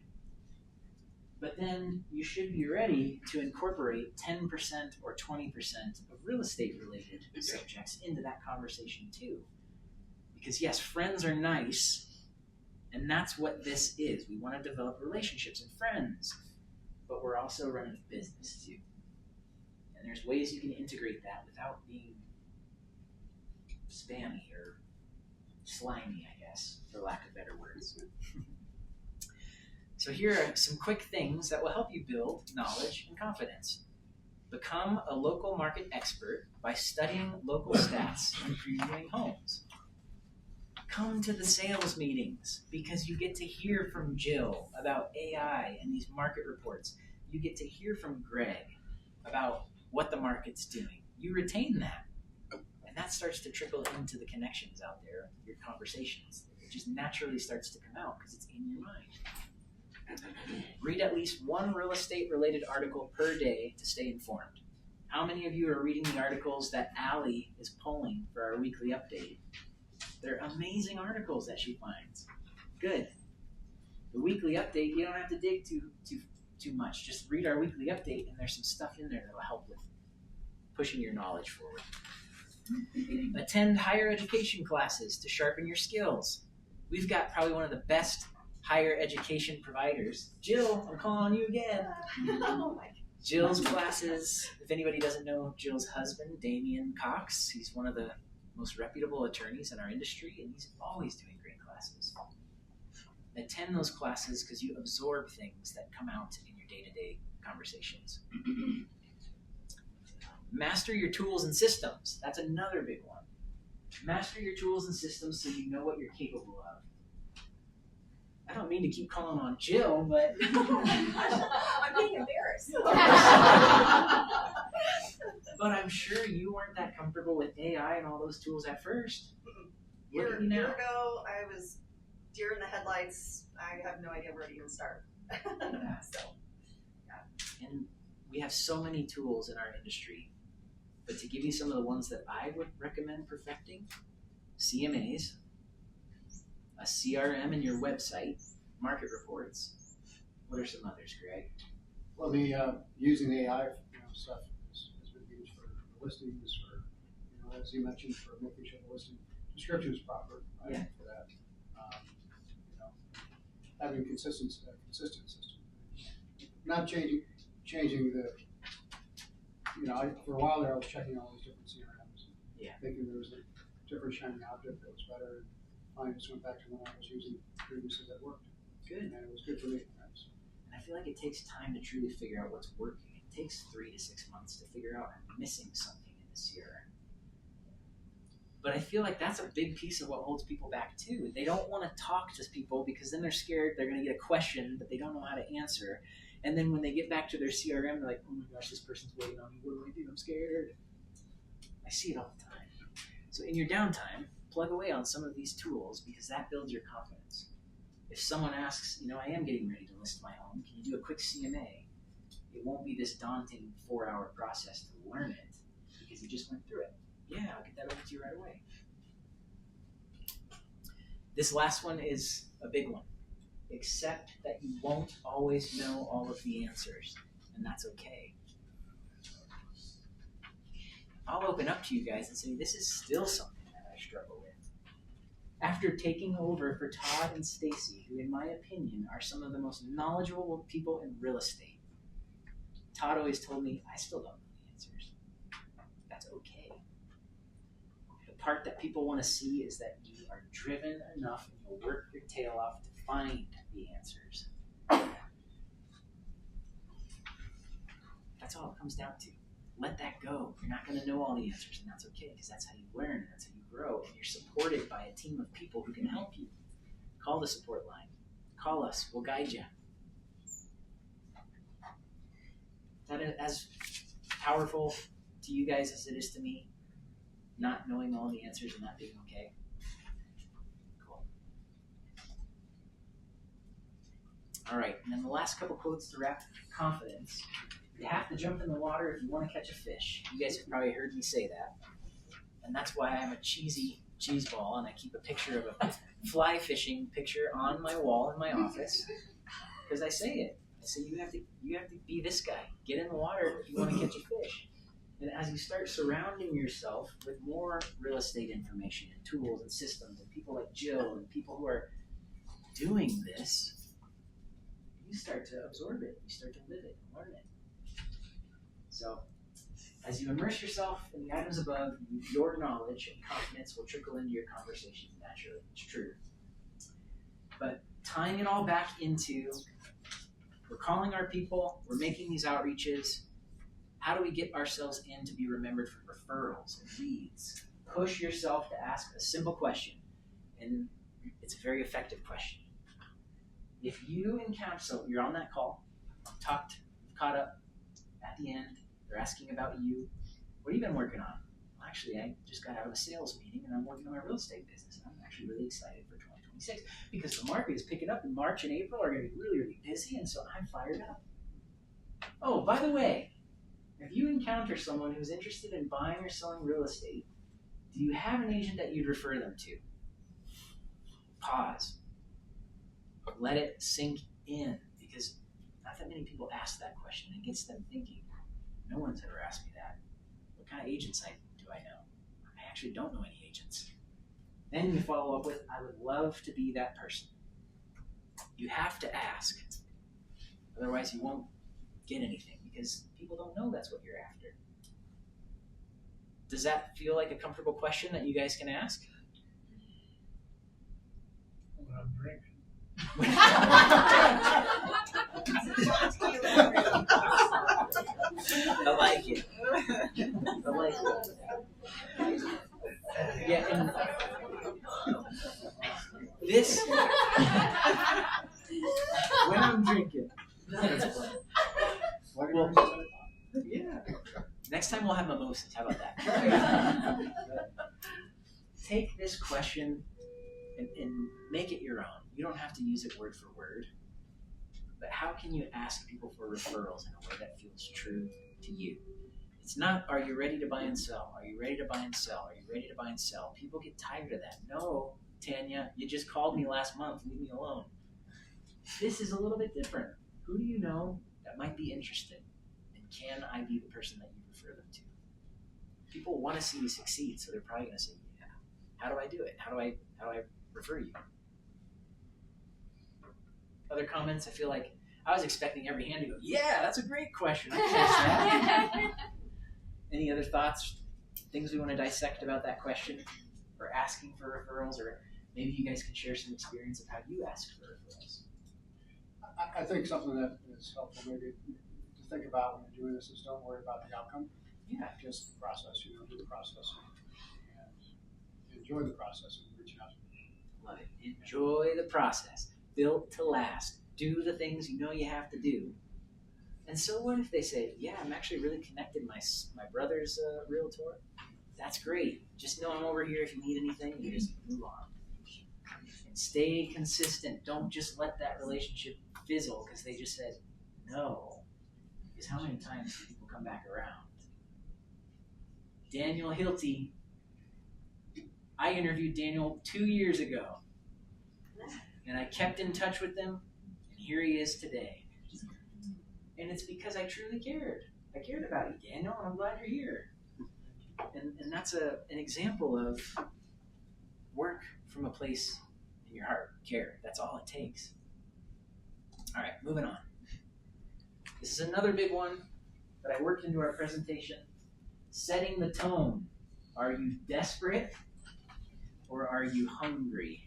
But then you should be ready to incorporate 10% or 20% of real estate related subjects into that conversation too. Because yes, friends are nice, and that's what this is. We want to develop relationships and friends, but we're also running a business too. And there's ways you can integrate that without being spammy or slimy, I guess, for lack of better words. So here are some quick things that will help you build knowledge and confidence. Become a local market expert by studying local stats and previewing homes. Come to the sales meetings because you get to hear from Jill about AI and these market reports. You get to hear from Greg about what the market's doing. You retain that. And that starts to trickle into the connections out there, your conversations. It just naturally starts to come out because it's in your mind. Read at least one real estate related article per day to stay informed. How many of you are reading the articles that Allie is pulling for our weekly update? They're amazing articles that she finds. Good. The weekly update, you don't have to dig too much. Just read our weekly update, and there's some stuff in there that will help with pushing your knowledge forward. Attend higher education classes to sharpen your skills. We've got probably one of the best higher education providers. Jill, I'm calling on you again. Jill's classes, if anybody doesn't know Jill's husband, Damian Cox, he's one of the most reputable attorneys in our industry, and he's always doing great classes. Attend those classes because you absorb things that come out in your day-to-day conversations. Master your tools and systems. That's another big one. Master your tools and systems so you know what you're capable of. I don't mean to keep calling on Jill, but I'm being embarrassed. but I'm sure you weren't that comfortable with AI and all those tools at first. Look at you Year now. ago, I was deer in the headlights. I have no idea where to even start. So, And we have so many tools in our industry, but to give you some of the ones that I would recommend perfecting, CMAs, a CRM in your website, market reports. What are some others, Greg? Well, using the AI, stuff has been used for listings, for, as you mentioned, for making sure the listing description is proper, right, Yeah. for that. Having a consistent system. Not changing the, for a while there I was checking all these different CRMs. Yeah. Thinking there was a different shiny object that was better, and finally just went back to what I was using previously that worked. Good. And it was good for me. And I feel like it takes time to truly figure out what's working. It takes 3 to 6 months to figure out I'm missing something in the CRM. But I feel like that's a big piece of what holds people back too. They don't want to talk to people because then they're scared they're going to get a question that they don't know how to answer. And then when they get back to their CRM, they're like, oh my gosh, this person's waiting on me. What do I do? I'm scared. I see it all the time. So in your downtime, plug away on some of these tools because that builds your confidence. If someone asks, I am getting ready to list my home, can you do a quick CMA? It won't be this daunting 4-hour process to learn it because you just went through it. Yeah, I'll get that over to you right away. This last one is a big one. Accept that you won't always know all of the answers, and that's okay. I'll open up to you guys and say this is still something that I struggle with. After taking over for Todd and Stacy, who in my opinion are some of the most knowledgeable people in real estate, Todd always told me, I still don't know the answers. That's okay. The part that people want to see is that you are driven enough and you'll work your tail off to find the answers. That's all it comes down to. Let that go. You're not going to know all the answers, and that's okay, because that's how you learn, and that's how you grow, and you're supported by a team of people who can help you. Call the support line. Call us. We'll guide you. That is as powerful to you guys as it is to me, not knowing all the answers and not being okay. Cool. All right, and then the last couple quotes to wrap confidence. You have to jump in the water if you want to catch a fish. You guys have probably heard me say that. And that's why I'm a cheesy cheese ball and I keep a picture of a fly fishing picture on my wall in my office. Because I say it. I say you have to be this guy. Get in the water if you want to catch a fish. And as you start surrounding yourself with more real estate information and tools and systems and people like Jill and people who are doing this, you start to absorb it. You start to live it and learn it. So, as you immerse yourself in the items above, your knowledge and confidence will trickle into your conversations naturally. It's true. But tying it all back into, we're calling our people, we're making these outreaches. How do we get ourselves in to be remembered for referrals and leads? Push yourself to ask a simple question, and it's a very effective question. If you encounter, so you're on that call, talked, caught up, at the end, they're asking about you. What have you been working on? Well, actually, I just got out of a sales meeting and I'm working on my real estate business. And I'm actually really excited for 2026 because the market is picking up and March and April are going to be really, really busy. And so I'm fired up. Oh, by the way, if you encounter someone who's interested in buying or selling real estate, do you have an agent that you'd refer them to? Pause. Let it sink in because not that many people ask that question. It gets them thinking. No one's ever asked me that. What kind of agents do I know? I actually don't know any agents. Then you follow up with, I would love to be that person. You have to ask. Otherwise you won't get anything because people don't know that's what you're after. Does that feel like a comfortable question that you guys can ask? When I'm drinking. I like it. I like it. Yeah, and this when I'm drinking. Well, Yeah. Next time we'll have mimosas. How about that? Take this question and make it your own. You don't have to use it word for word. But how can you ask people for referrals in a way that feels true to you? It's not, are you ready to buy and sell? Are you ready to buy and sell? Are you ready to buy and sell? People get tired of that. No, Tanya, you just called me last month. Leave me alone. This is a little bit different. Who do you know that might be interested? And can I be the person that you refer them to? People want to see you succeed, so they're probably going to say, yeah. How do I do it? How do I refer you? Other comments? I feel like I was expecting every hand to go, yeah, that's a great question. I can answer that. Any other thoughts, things we want to dissect about that question, or asking for referrals, or maybe you guys can share some experience of how you ask for referrals? I think something that is helpful maybe to think about when you're doing this is don't worry about the outcome. Yeah. Just the process, do the process and enjoy the process and reaching out. Love it. Enjoy the process. Built to last. Do the things you know you have to do. And so what if they say, yeah, I'm actually really connected. My brother's a realtor. That's great. Just know I'm over here if you need anything. You just move on. And stay consistent. Don't just let that relationship fizzle because they just said no. Because how many times do people come back around? Daniel Hilty. I interviewed Daniel 2 years ago. And I kept in touch with them. And here he is today. And it's because I truly cared. I cared about you, Daniel, and I'm glad you're here. And that's an example of work from a place in your heart. Care. That's all it takes. All right, moving on. This is another big one that I worked into our presentation. Setting the tone. Are you desperate or are you hungry?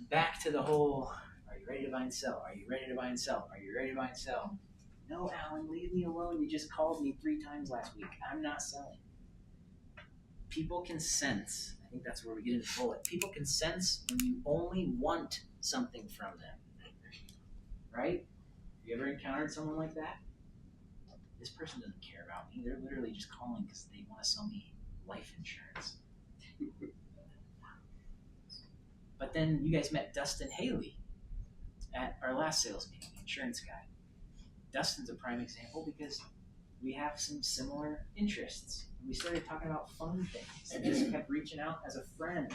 Back to the whole, are you ready to buy and sell? Are you ready to buy and sell? Are you ready to buy and sell? No, Alan, leave me alone. You just called me 3 times last week. I'm not selling. People can sense. I think that's where we get into bullet. People can sense when you only want something from them. Right? Have you ever encountered someone like that? This person doesn't care about me. They're literally just calling because they want to sell me life insurance. But then you guys met Dustin Haley at our last sales meeting, the insurance guy. Dustin's a prime example because we have some similar interests. We started talking about fun things and just kept reaching out as a friend.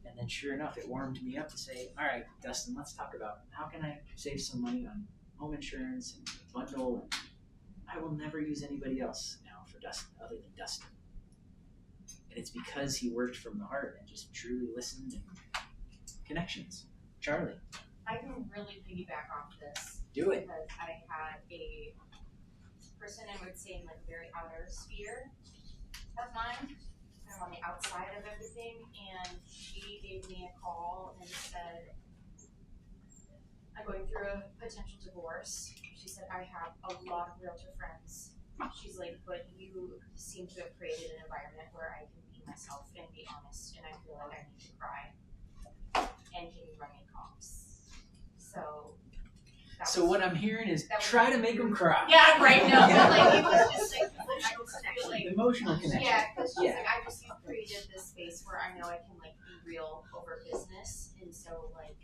And then sure enough, it warmed me up to say, all right, Dustin, let's talk about how can I save some money on home insurance and bundle. And I will never use anybody else now for Dustin other than Dustin. And it's because he worked from the heart and just truly listened and connections. Charlie. I can really piggyback off this. Do it. Because I had a person I would say in like a very outer sphere of mine, kind of on the outside of everything, and she gave me a call and said, I'm going through a potential divorce. She said, I have a lot of realtor friends. She's like, but you seem to have created an environment where I can be myself and be honest, and I feel like I need to cry. And can you run me comps? So what I'm hearing is try to make them cry. Yeah, right. No, but like it was just like emotional connection. Yeah, because she's like, you've created this space where I know I can like be real over business, and so like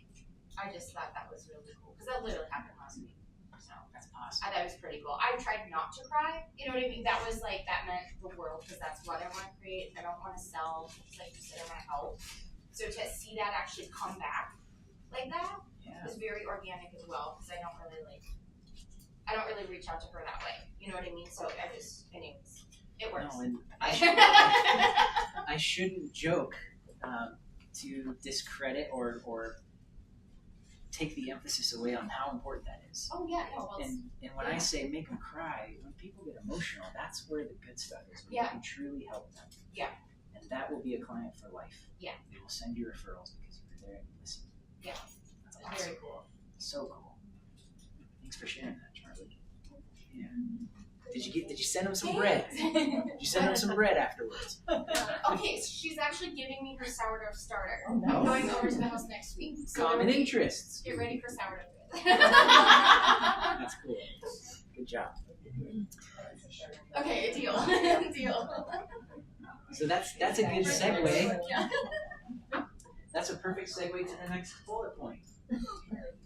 I just thought that was really cool because that literally happened last week. So that's awesome. I thought it was pretty cool. I tried not to cry. You know what I mean? That was like that meant the world because that's what I want to create. I don't want to sell. Like you said, I want to help. So to see that actually come back like that is very organic as well because I don't really reach out to her that way. You know what I mean? So anyways, it works. No, and I shouldn't joke to discredit or take the emphasis away on how important that is. Oh yeah, no. Well, and when I say make them cry, when people get emotional, that's where the good stuff is. When you can truly help them. Yeah. And that will be a client for life. Yeah. They will send you referrals because you were there and you listened. Yeah. That's awesome. Very cool. So cool. Thanks for sharing that, Charlie. Yeah. Did you send him some bread? Did you send him some bread afterwards? Okay, so she's actually giving me her sourdough starter. Oh, nice. I'm going over to the house next week. So Common interests. get ready for sourdough bread. That's cool. Good job. Okay, deal. Deal. So that's a good segue. Yeah. That's a perfect segue to the next bullet point.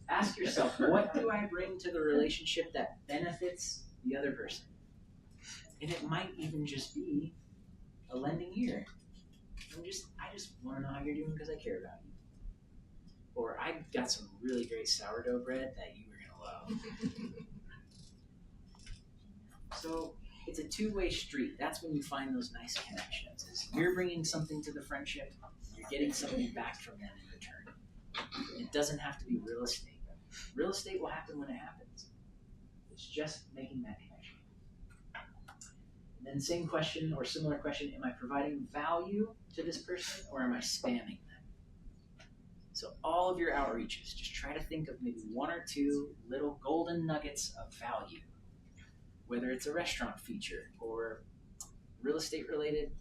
Ask yourself, what do I bring to the relationship that benefits the other person? And it might even just be a lending ear. I just want to know how you're doing because I care about you. Or I got some really great sourdough bread that you were going to love. So it's a two-way street. That's when you find those nice connections. Is you're bringing something to the friendship, you're getting something back from them in return. It doesn't have to be real estate. Real estate will happen when it happens. It's just making that connection. And then same question or similar question, am I providing value to this person or am I spamming them? So all of your outreaches, just try to think of maybe one or two little golden nuggets of value. Whether it's a restaurant feature or real estate related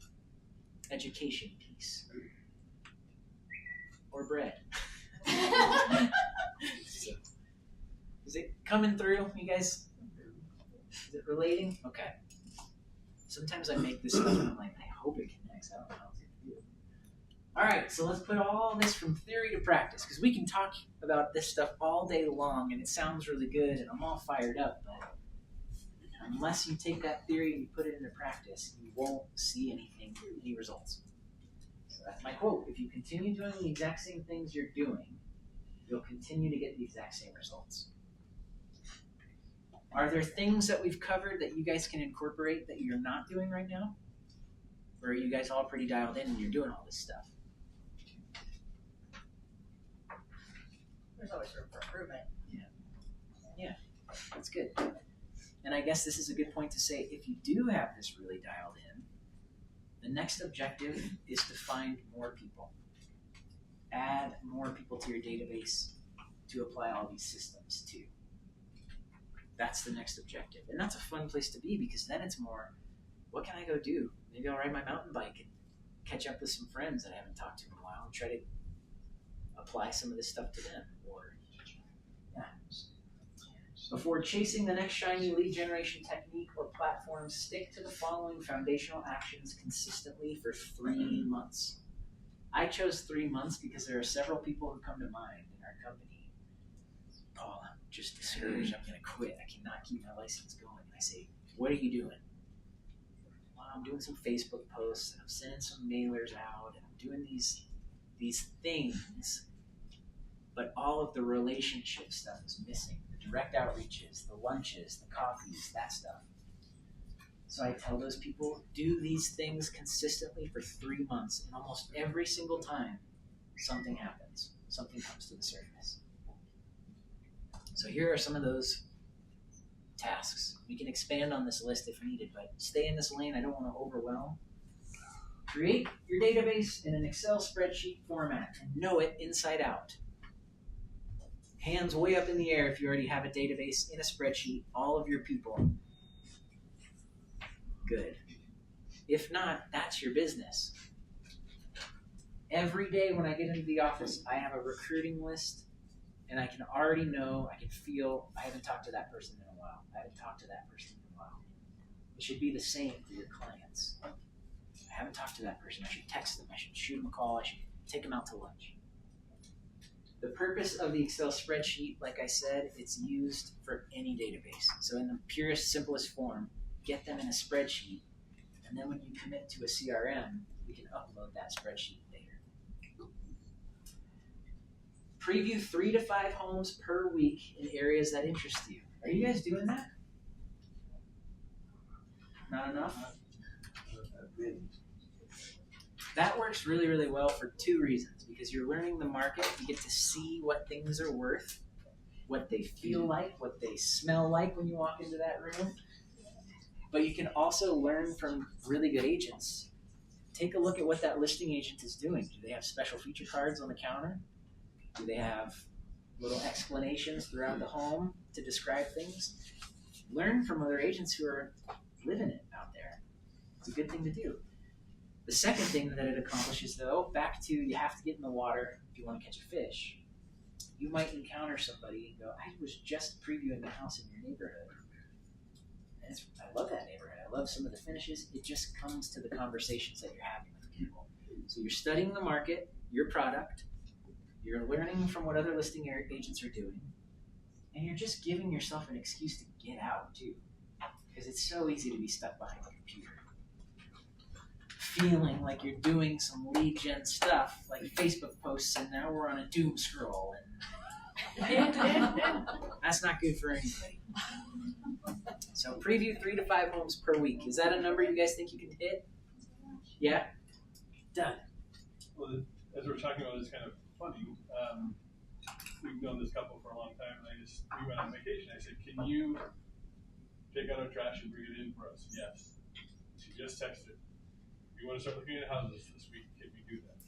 education piece or bread. So, is it coming through, you guys? Is it relating? Okay. Sometimes I make this stuff and I'm like, I hope it connects. I don't know how it's going to do. All right, so let's put all this from theory to practice because we can talk about this stuff all day long and it sounds really good and I'm all fired up, but unless you take that theory and you put it into practice, you won't see any results. So that's my quote. If you continue doing the exact same things you're doing, you'll continue to get the exact same results. Are there things that we've covered that you guys can incorporate that you're not doing right now? Or are you guys all pretty dialed in and you're doing all this stuff? There's always room for improvement. Yeah, that's good. And I guess this is a good point to say, if you do have this really dialed in, the next objective is to find more people. Add more people to your database to apply all these systems to. That's the next objective. And that's a fun place to be because then it's more, what can I go do? Maybe I'll ride my mountain bike and catch up with some friends that I haven't talked to in a while and try to apply some of this stuff to them. Or, yeah. Before chasing the next shiny lead generation technique or platform, stick to the following foundational actions consistently for 3 months. I chose 3 months because there are several people who come to mind in our company. Paul, I'm just discouraged. I'm going to quit. I cannot keep my license going. And I say, what are you doing? Well, I'm doing some Facebook posts and I'm sending some mailers out and I'm doing these things, but all of the relationship stuff is missing. Direct outreaches, the lunches, the coffees, that stuff. So I tell those people, do these things consistently for 3 months, and almost every single time, something happens. Something comes to the surface. So here are some of those tasks. We can expand on this list if needed, but stay in this lane. I don't want to overwhelm. Create your database in an Excel spreadsheet format and know it inside out. Hands way up in the air if you already have a database in a spreadsheet, all of your people. Good. If not, that's your business. Every day when I get into the office, I have a recruiting list, and I can already know, I can feel, I haven't talked to that person in a while. I haven't talked to that person in a while. It should be the same for your clients. I haven't talked to that person. I should text them. I should shoot them a call. I should take them out to lunch. The purpose of the Excel spreadsheet, like I said, it's used for any database. So in the purest, simplest form, get them in a spreadsheet, and then when you commit to a CRM, we can upload that spreadsheet later. Preview 3 to 5 homes per week in areas that interest you. Are you guys doing that? Not enough? That works really, really well for 2 reasons. Because you're learning the market, you get to see what things are worth, what they feel like, what they smell like when you walk into that room. But you can also learn from really good agents. Take a look at what that listing agent is doing. Do they have special feature cards on the counter? Do they have little explanations throughout the home to describe things? learn from other agents who are living it out there. It's a good thing to do. The second thing that it accomplishes, though, back to you have to get in the water if you want to catch a fish. You might encounter somebody and go, I was just previewing the house in your neighborhood. And I love that neighborhood. I love some of the finishes. It just comes to the conversations that you're having with people. So you're studying the market, your product, you're learning from what other listing agents are doing, and you're just giving yourself an excuse to get out too. Because it's so easy to be stuck behind a computer. Feeling like you're doing some lead gen stuff, like Facebook posts, and now we're on a doom scroll. And that's not good for anybody. So preview 3 to 5 homes per week. Is that a number you guys think you can hit? Yeah? Done. Well, as we're talking about, it's kind of funny. We've known this couple for a long time, and we went on vacation. I said, can you take out our trash and bring it in for us? Yes. She just texted. We want to start looking at houses this week. Can we do that?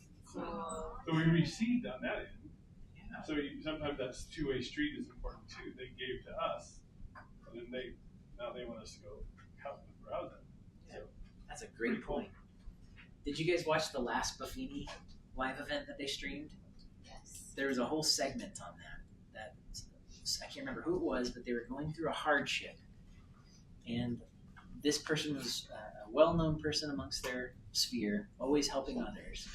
So we received on that end. Yeah. So sometimes that's two-way street is important too. They gave to us, and then now they want us to go help them browse them. Yeah. So that's a great point. Did you guys watch the last Buffini live event that they streamed? Yes. There was a whole segment on that I can't remember who it was, but they were going through a hardship, and this person was a well-known person amongst their sphere, always helping others.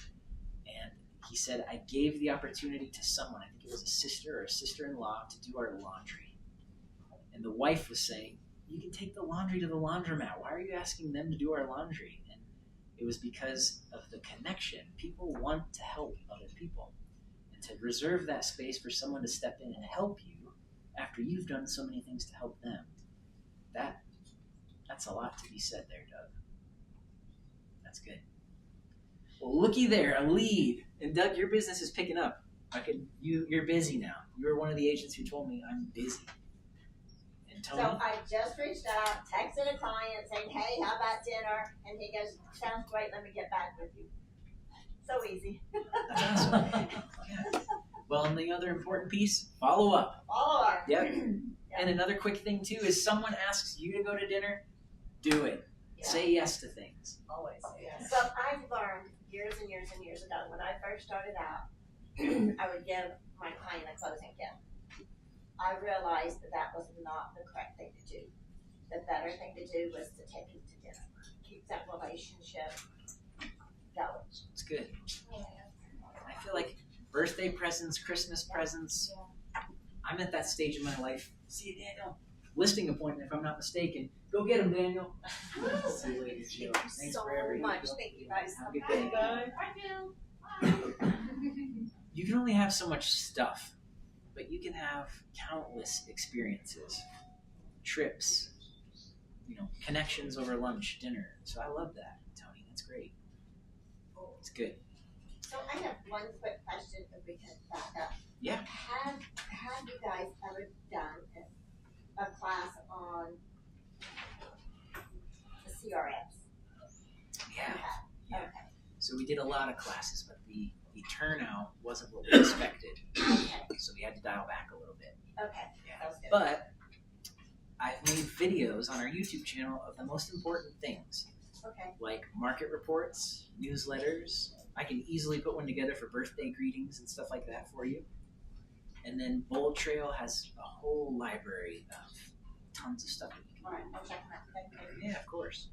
And he said, I gave the opportunity to someone, I think it was a sister or a sister-in-law, to do our laundry. And the wife was saying, you can take the laundry to the laundromat. Why are you asking them to do our laundry? And it was because of the connection. People want to help other people. And to reserve that space for someone to step in and help you after you've done so many things to help them, that's a lot to be said there, Doug. That's good. Well, looky there, a lead. And Doug, your business is picking up. You're busy now. You're one of the agents who told me I'm busy. And Tony? So I just reached out, texted a client saying, hey, how about dinner? And he goes, sounds great, let me get back with you. So easy. That's awesome. Yeah. Well, and the other important piece, follow up. Follow up. Yep. And another quick thing too is someone asks you to go to dinner, do it. Yeah. Say yes to things. Always. Yeah. So I've learned years and years and years ago, when I first started out, I would give my client a closing gift. I realized that was not the correct thing to do. The better thing to do was to take him to dinner. Keep that relationship going. It's good. I feel like birthday presents, Christmas presents, I'm at that stage in my life. See you, Daniel. Listing appointment, if I'm not mistaken. Go get him, Daniel. See you later, Jill. Thanks so for everything. much. Thank you guys. Have a good day. Bye. You can only have so much stuff, but you can have countless experiences, trips, connections over lunch, dinner. So I love that, Tony. That's great. It's good. So I have one quick question if we can back up. Yeah. Have you guys ever done a class on the CRMs? Yeah. Okay. So we did a lot of classes, but the turnout wasn't what we expected. Okay. So we had to dial back a little bit. Okay. Yeah. That was good. But I've made videos on our YouTube channel of the most important things. Okay. Like market reports, newsletters. I can easily put one together for birthday greetings and stuff like that for you. And then Bold Trail has a whole library of tons of stuff that you can do. All right, I'll check that. Thank you. Yeah, of course.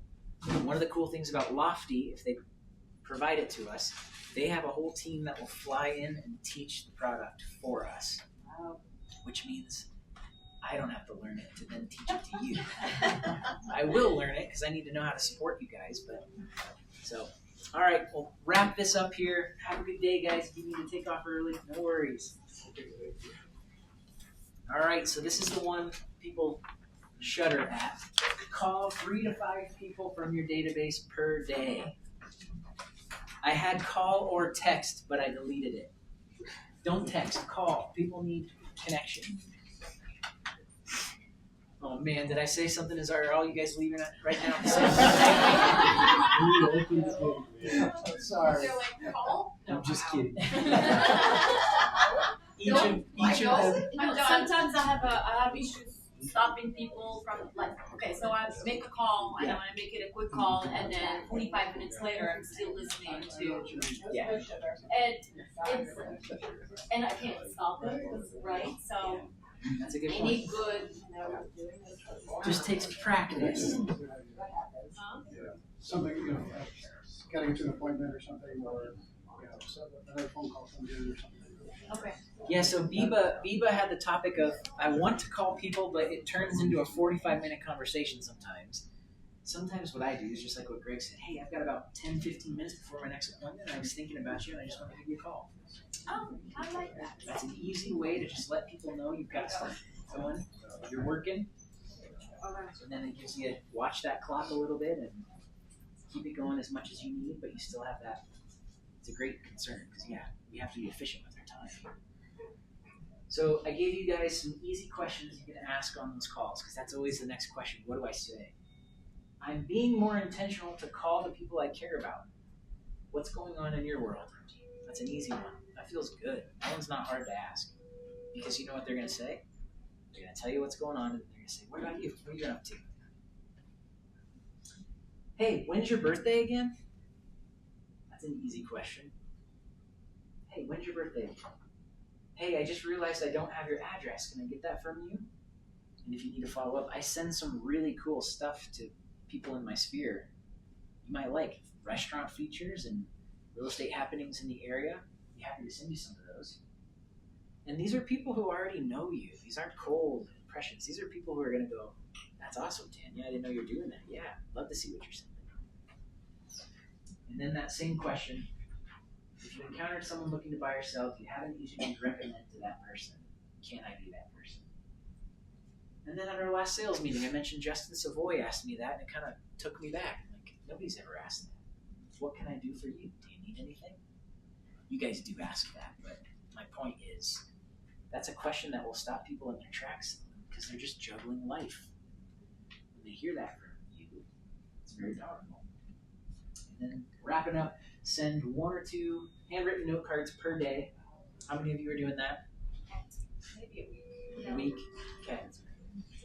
One of the cool things about Lofty, if they provide it to us, they have a whole team that will fly in and teach the product for us. Wow. Which means I don't have to learn it to then teach it to you. I will learn it because I need to know how to support you guys. All right, we'll wrap this up here. Have a good day, guys. If you need to take off early, no worries. All right, so this is the one people shudder at. Call 3 to 5 people from your database per day. I had call or text, but I deleted it. Don't text, call. People need connection. Oh man, did I say something? Are all you guys leaving right now? Sorry. I'm just kidding. Sometimes I have issues stopping people from like, okay, so I make a call and I want to make it a quick call, and then 45 minutes later I'm still listening to and I can't stop it, right? So That's a good I point. need good. Just takes practice. Something, you know, getting to an appointment or something, or, you know, so another phone call comes in or something. Okay. Yeah, so Biba had the topic of, I want to call people, but it turns into a 45-minute conversation sometimes. Sometimes what I do is just like what Greg said, hey, I've got about 10, 15 minutes before my next appointment, and I was thinking about you, and I just want to give you a call. Oh, I like that. That's an easy way to just let people know you've got stuff going, you're working, and then it gives you, watch that clock a little bit and keep it going as much as you need, but you still have that. It's a great concern, because yeah, we have to be efficient with our time. So I gave you guys some easy questions you can ask on those calls, because that's always the next question. What do I say? I'm being more intentional to call the people I care about. What's going on in your world? That's an easy one. That feels good. That one's not hard to ask, because you know what they're going to say? They're going to tell you what's going on, and they're going to say, what about you? What are you up to? Hey, when's your birthday again? That's an easy question. Hey, when's your birthday again? Hey, I just realized I don't have your address. Can I get that from you? And if you need to follow up, I send some really cool stuff to people in my sphere. You might like restaurant features and real estate happenings in the area. I'd be happy to send you some of those. And these are people who already know you. These aren't cold impressions. These are people who are going to go, that's awesome, Tanya. I didn't know you're doing that. Yeah, love to see what you're sending. And then that same question, if you encountered someone looking to buy or sell, do you have anything you would recommend to that person? Can I be that person? And then at our last sales meeting, I mentioned Justin Savoy asked me that, and it kind of took me back. Like, nobody's ever asked that. What can I do for you? Do you need anything? You guys do ask that, but my point is, that's a question that will stop people in their tracks because they're just juggling life. When they hear that from you, it's very powerful. And then wrapping up, send 1 or 2 handwritten note cards per day. How many of you are doing that? Maybe A week? Okay.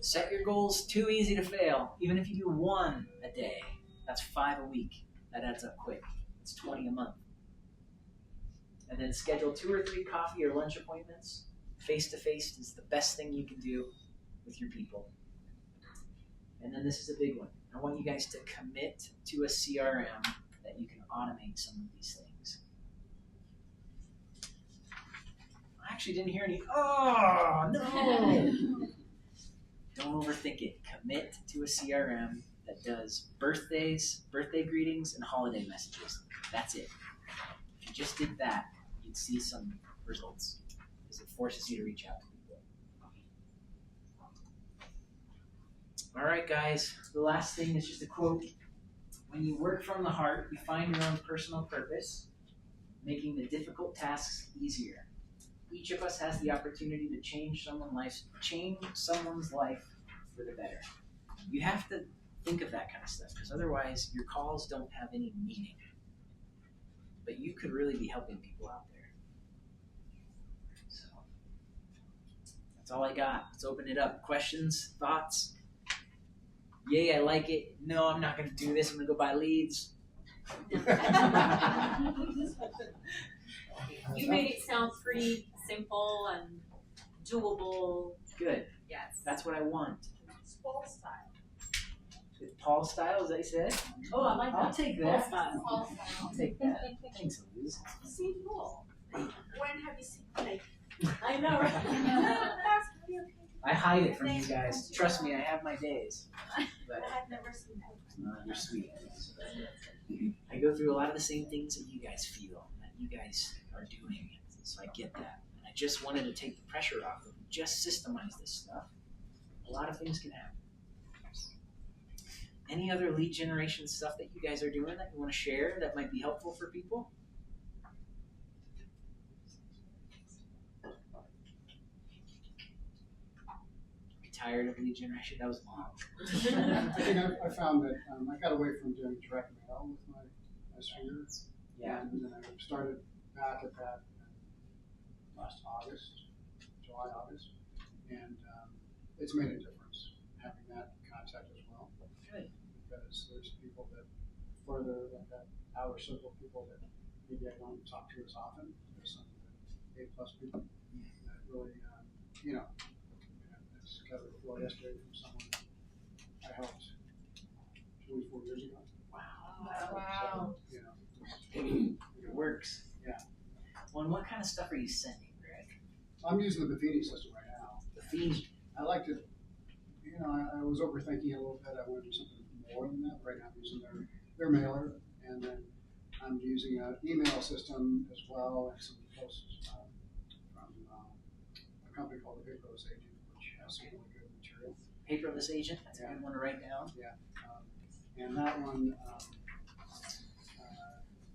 Set your goals too easy to fail. Even if you do 1 a day, that's 5 a week. That adds up quick. It's 20 a month. And then schedule 2 or 3 coffee or lunch appointments. Face-to-face is the best thing you can do with your people. And then this is a big one. I want you guys to commit to a CRM that you can automate some of these things. I actually didn't hear any, oh, no. Don't overthink it. Commit to a CRM that does birthdays, birthday greetings, and holiday messages. That's it. If you just did that, you'd see some results because it forces you to reach out to people. All right, guys. The last thing is just a quote. When you work from the heart, you find your own personal purpose, making the difficult tasks easier. Each of us has the opportunity to change someone's life for the better. You have to think of that kind of stuff because otherwise your calls don't have any meaning. But you could really be helping people out there. So that's all I got. Let's open it up. Questions, thoughts? Yay, I like it. No, I'm not going to do this. I'm going to go buy leads. You made it sound pretty simple and doable. Good. Yes. That's what I want. It's Paul style. It's Paul style, as I said. Oh, I like that. I'll take Paul that. style. Paul style. I'll take that. Thanks, Liz. See, cool. When have you seen like I know, right? I hide it from you guys. Trust me, I have my days. But I've never seen that. you're sweet. I go through a lot of the same things that you guys feel, that you guys are doing. So I get that. And I just wanted to take the pressure off. If we just systemize this stuff, a lot of things can happen. Any other lead generation stuff that you guys are doing that you want to share that might be helpful for people? Tired of lead generation? That was long. I think I found that I got away from doing direct mail with my sphere. Yeah. And then I started back at that last July, August. And it's made a difference. There's people that further than that outer circle of people that maybe I don't talk to as often. There's some A+ people that really, you know, I just got a report yesterday from someone I helped 24 years ago. Wow. So, you know, It works. Yeah. Well, and what kind of stuff are you sending, Greg? I'm using the Buffini system right now. The feed. I like to, you know, I was overthinking it a little bit. I want to do something more than that. Right now I'm using their mailer, and then I'm using an email system as well, and some posts from a company called the Paperless Agent, which has some really good material. Paperless Agent, that's a good one to write down. Yeah. And that one,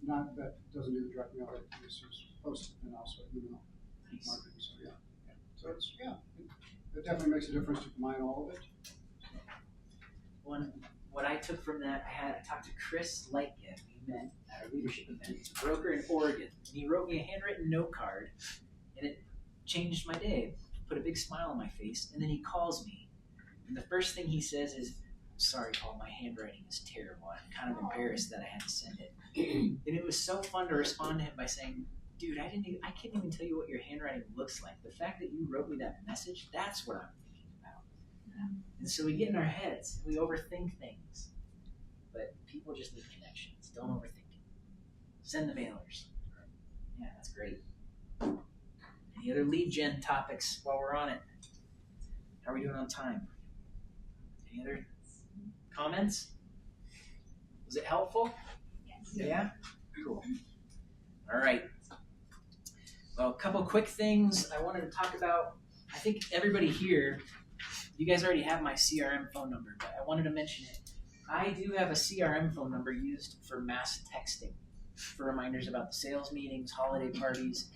not that doesn't do the direct mail, but this is post and also email marketing. So yeah. So it's it definitely makes a difference to combine all of it. What I took from that, I talked to Chris Lightgett. We met at a leadership event. He's a broker in Oregon, and he wrote me a handwritten note card, and it changed my day. Put a big smile on my face, and then he calls me, and the first thing he says is, "Sorry, Paul, my handwriting is terrible. I'm kind of embarrassed that I had to send it." And it was so fun to respond to him by saying, "Dude, I can't even tell you what your handwriting looks like. The fact that you wrote me that message, that's what I'm thinking about." And so we get in our heads, we overthink things, but people just need connections. Don't overthink it. Send the mailers. Yeah, that's great. Any other lead gen topics while we're on it? How are we doing on time? Any other comments? Was it helpful? Yes. Yeah? Cool. All right. Well, a couple quick things I wanted to talk about. I think everybody here, you guys already have my CRM phone number, but I wanted to mention it. I do have a CRM phone number used for mass texting, for reminders about the sales meetings, holiday parties.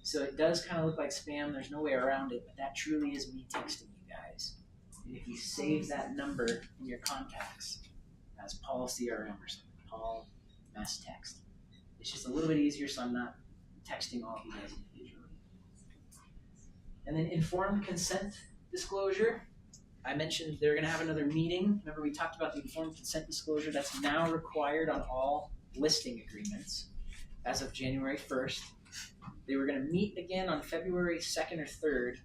So it does kind of look like spam. There's no way around it, but that truly is me texting you guys. And if you save that number in your contacts as Paul CRM or something, Paul mass text, it's just a little bit easier, so I'm not texting all of you guys individually. And then informed consent disclosure. I mentioned they're going to have another meeting. Remember we talked about the informed consent disclosure that's now required on all listing agreements as of January 1st. They were going to meet again on February 2nd or 3rd,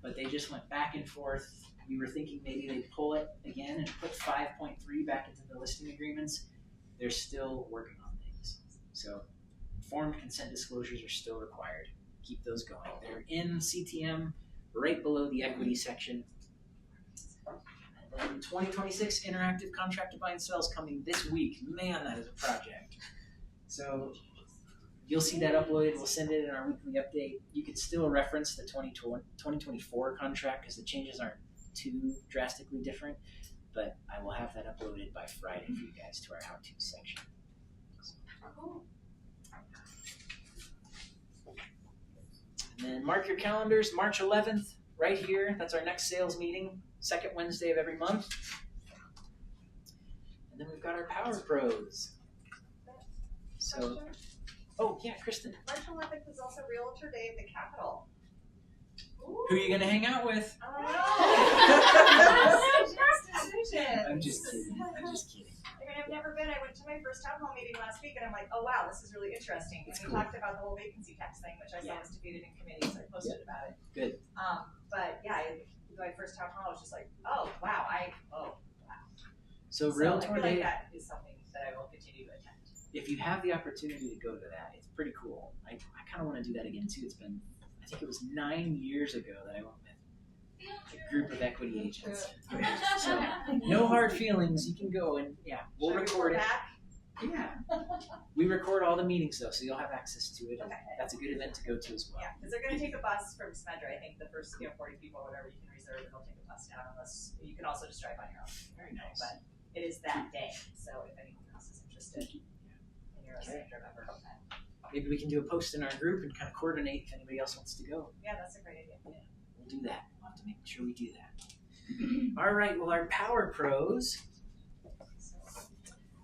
but they just went back and forth. We were thinking maybe they'd pull it again and put 5.3 back into the listing agreements. They're still working on things. So informed consent disclosures are still required. Keep those going. They're in CTM right below the equity section. And then 2026 interactive contract to buy and sell is coming this week. Man, that is a project. So you'll see that uploaded. We'll send it in our weekly update. You can still reference the 2024 contract because the changes aren't too drastically different, but I will have that uploaded by Friday for you guys to our how-to section. And then mark your calendars, March 11th, right here. That's our next sales meeting, second Wednesday of every month. And then we've got our Power Pros. So, oh yeah, Kristen. March 11th is also Realtor Day at the Capitol. Who are you gonna hang out with? I'm just kidding. I mean, I've never been. I went to my first town hall meeting last week, and I'm like, oh wow, this is really interesting. And we talked about the whole vacancy tax thing, which I saw was defeated in committee, so I posted about it. Good. But yeah, my first town hall was just like, oh wow, So I Realtor feel Day, like that is something that I will continue to attend. if you have the opportunity to go to that, it's pretty cool. I kind of want to do that again too. It's been, I think it was 9 years ago that I went with a group of equity agents. So no hard feelings. You can go and we'll record it. Yeah. We record all the meetings though, so you'll have access to it. Okay. That's a good event to go to as well. Yeah, because they're going to take a bus from Smedra. I think the first 40 people or whatever you can reserve, and they'll take a bus down. Unless you can also just drive on your own. Very nice. But it is that day, so if anyone else is interested, and you're a Smedra member, Maybe we can do a post in our group and kind of coordinate if anybody else wants to go. yeah, that's a great idea. Yeah, we'll do that. We'll have to make sure we do that. All right, well, our Power Pros.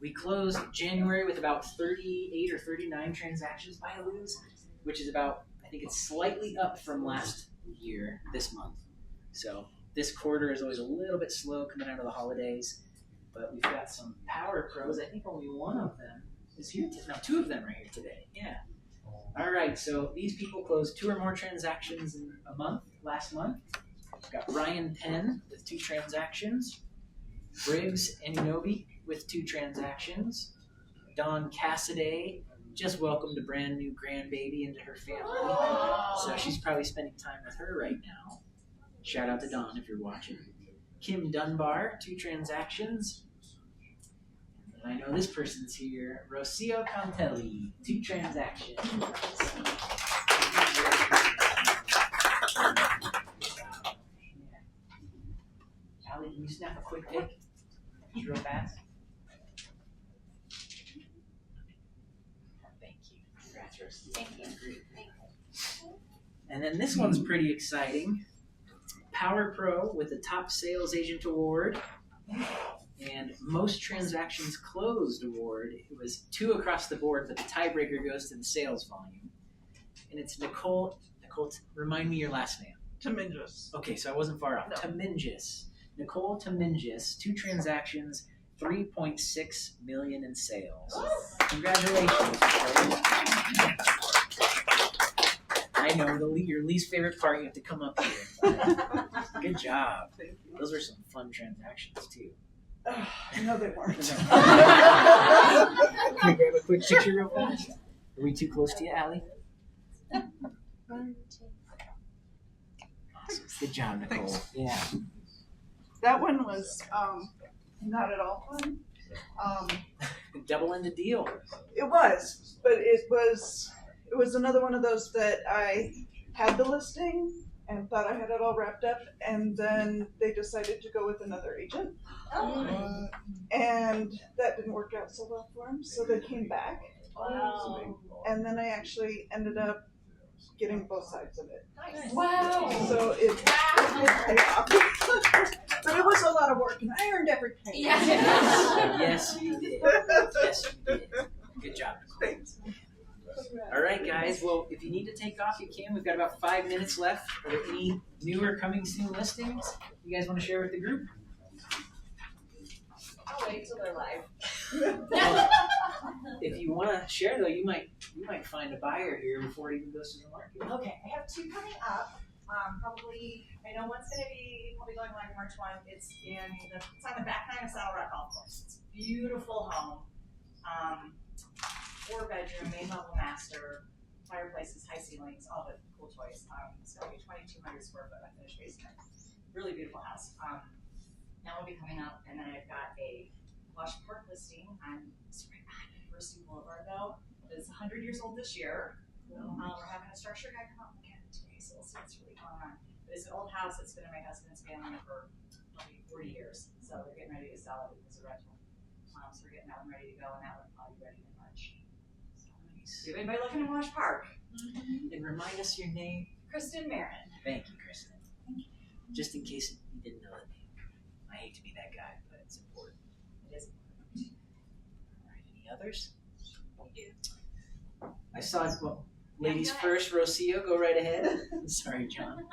We closed January with about 38 or 39 transactions by Luz, which is about, I think it's slightly up from last year this month. So this quarter is always a little bit slow coming out of the holidays. but we've got some power pros. I think only one of them is here. No, two of them are here today. Yeah. All right, so these people closed 2 or more transactions in a month, last month. We've got Ryan Penn with 2 transactions. Briggs Aninobi with 2 transactions. Dawn Cassidy just welcomed a brand new grandbaby into her family. So she's probably spending time with her right now. Shout out to Dawn if you're watching. Kim Dunbar, 2 transactions. And I know this person's here. Rocio Cantelli, 2 transactions. Allie, can you snap a quick pic? Just real fast. Thank you. Congrats, Rocio. Thank you. And then this one's pretty exciting. Power Pro with the Top Sales Agent Award and Most Transactions Closed Award. It was 2 across the board, but the tiebreaker goes to the sales volume. And it's Nicole, remind me your last name. Tremendous. Okay, so I wasn't far off. No. Temingis. Nicole Temingis, 2 transactions, 3.6 million in sales. Congratulations. I know your least favorite part, you have to come up here. Good job. Those are some fun transactions too. No, they weren't. Can we grab a quick picture real fast? Are we too close to you, Allie? Awesome. Good job, Nicole. Thanks. Yeah. That one was not at all fun. Double-ended deal. It was, but it was another one of those that I had the listing and thought I had it all wrapped up, and then they decided to go with another agent. And that didn't work out so well for them, so they came back. And then I actually ended up getting both sides of it. Wow. So it did pay off. But it was a lot of work, and I earned every penny. Yes, you did. Yes, you did. Good job, Nicole. Thanks. All right, guys. Well, if you need to take off, you can. We've got about 5 minutes left. Are there any new or coming soon listings you guys want to share with the group? I'll wait till they're live. If you want to share, though, you might find a buyer here before it even goes to the market. Okay, I have 2 coming up. Probably, I know one's going to be probably going live March 1. It's on the back 9 of Saddle Rock Golf Course. It's a beautiful home. 4-bedroom, main level master, fireplaces, high ceilings, all the cool toys. It's going to be 2,200 square foot unfinished basement. Really beautiful house. That will be coming up, and then I've got a Wash Park listing on University Boulevard though. It's 100 years old this year. We're having a structure guy come out and look at it today, so we'll see what's really going on. But it's an old house that's been in my husband's family for probably 40 years, so they're getting ready to sell it as a rental. So we're getting that one ready to go, and that one will probably be ready in March. So, Nice. if anybody looking to Wash Park, And remind us your name. Kristen Marin. Thank you, Kristen. Just in case you didn't know the name. I hate to be that guy, but it's important. It is. All right, any others? I saw it. Well, ladies first. Rocio, go right ahead. Sorry, John.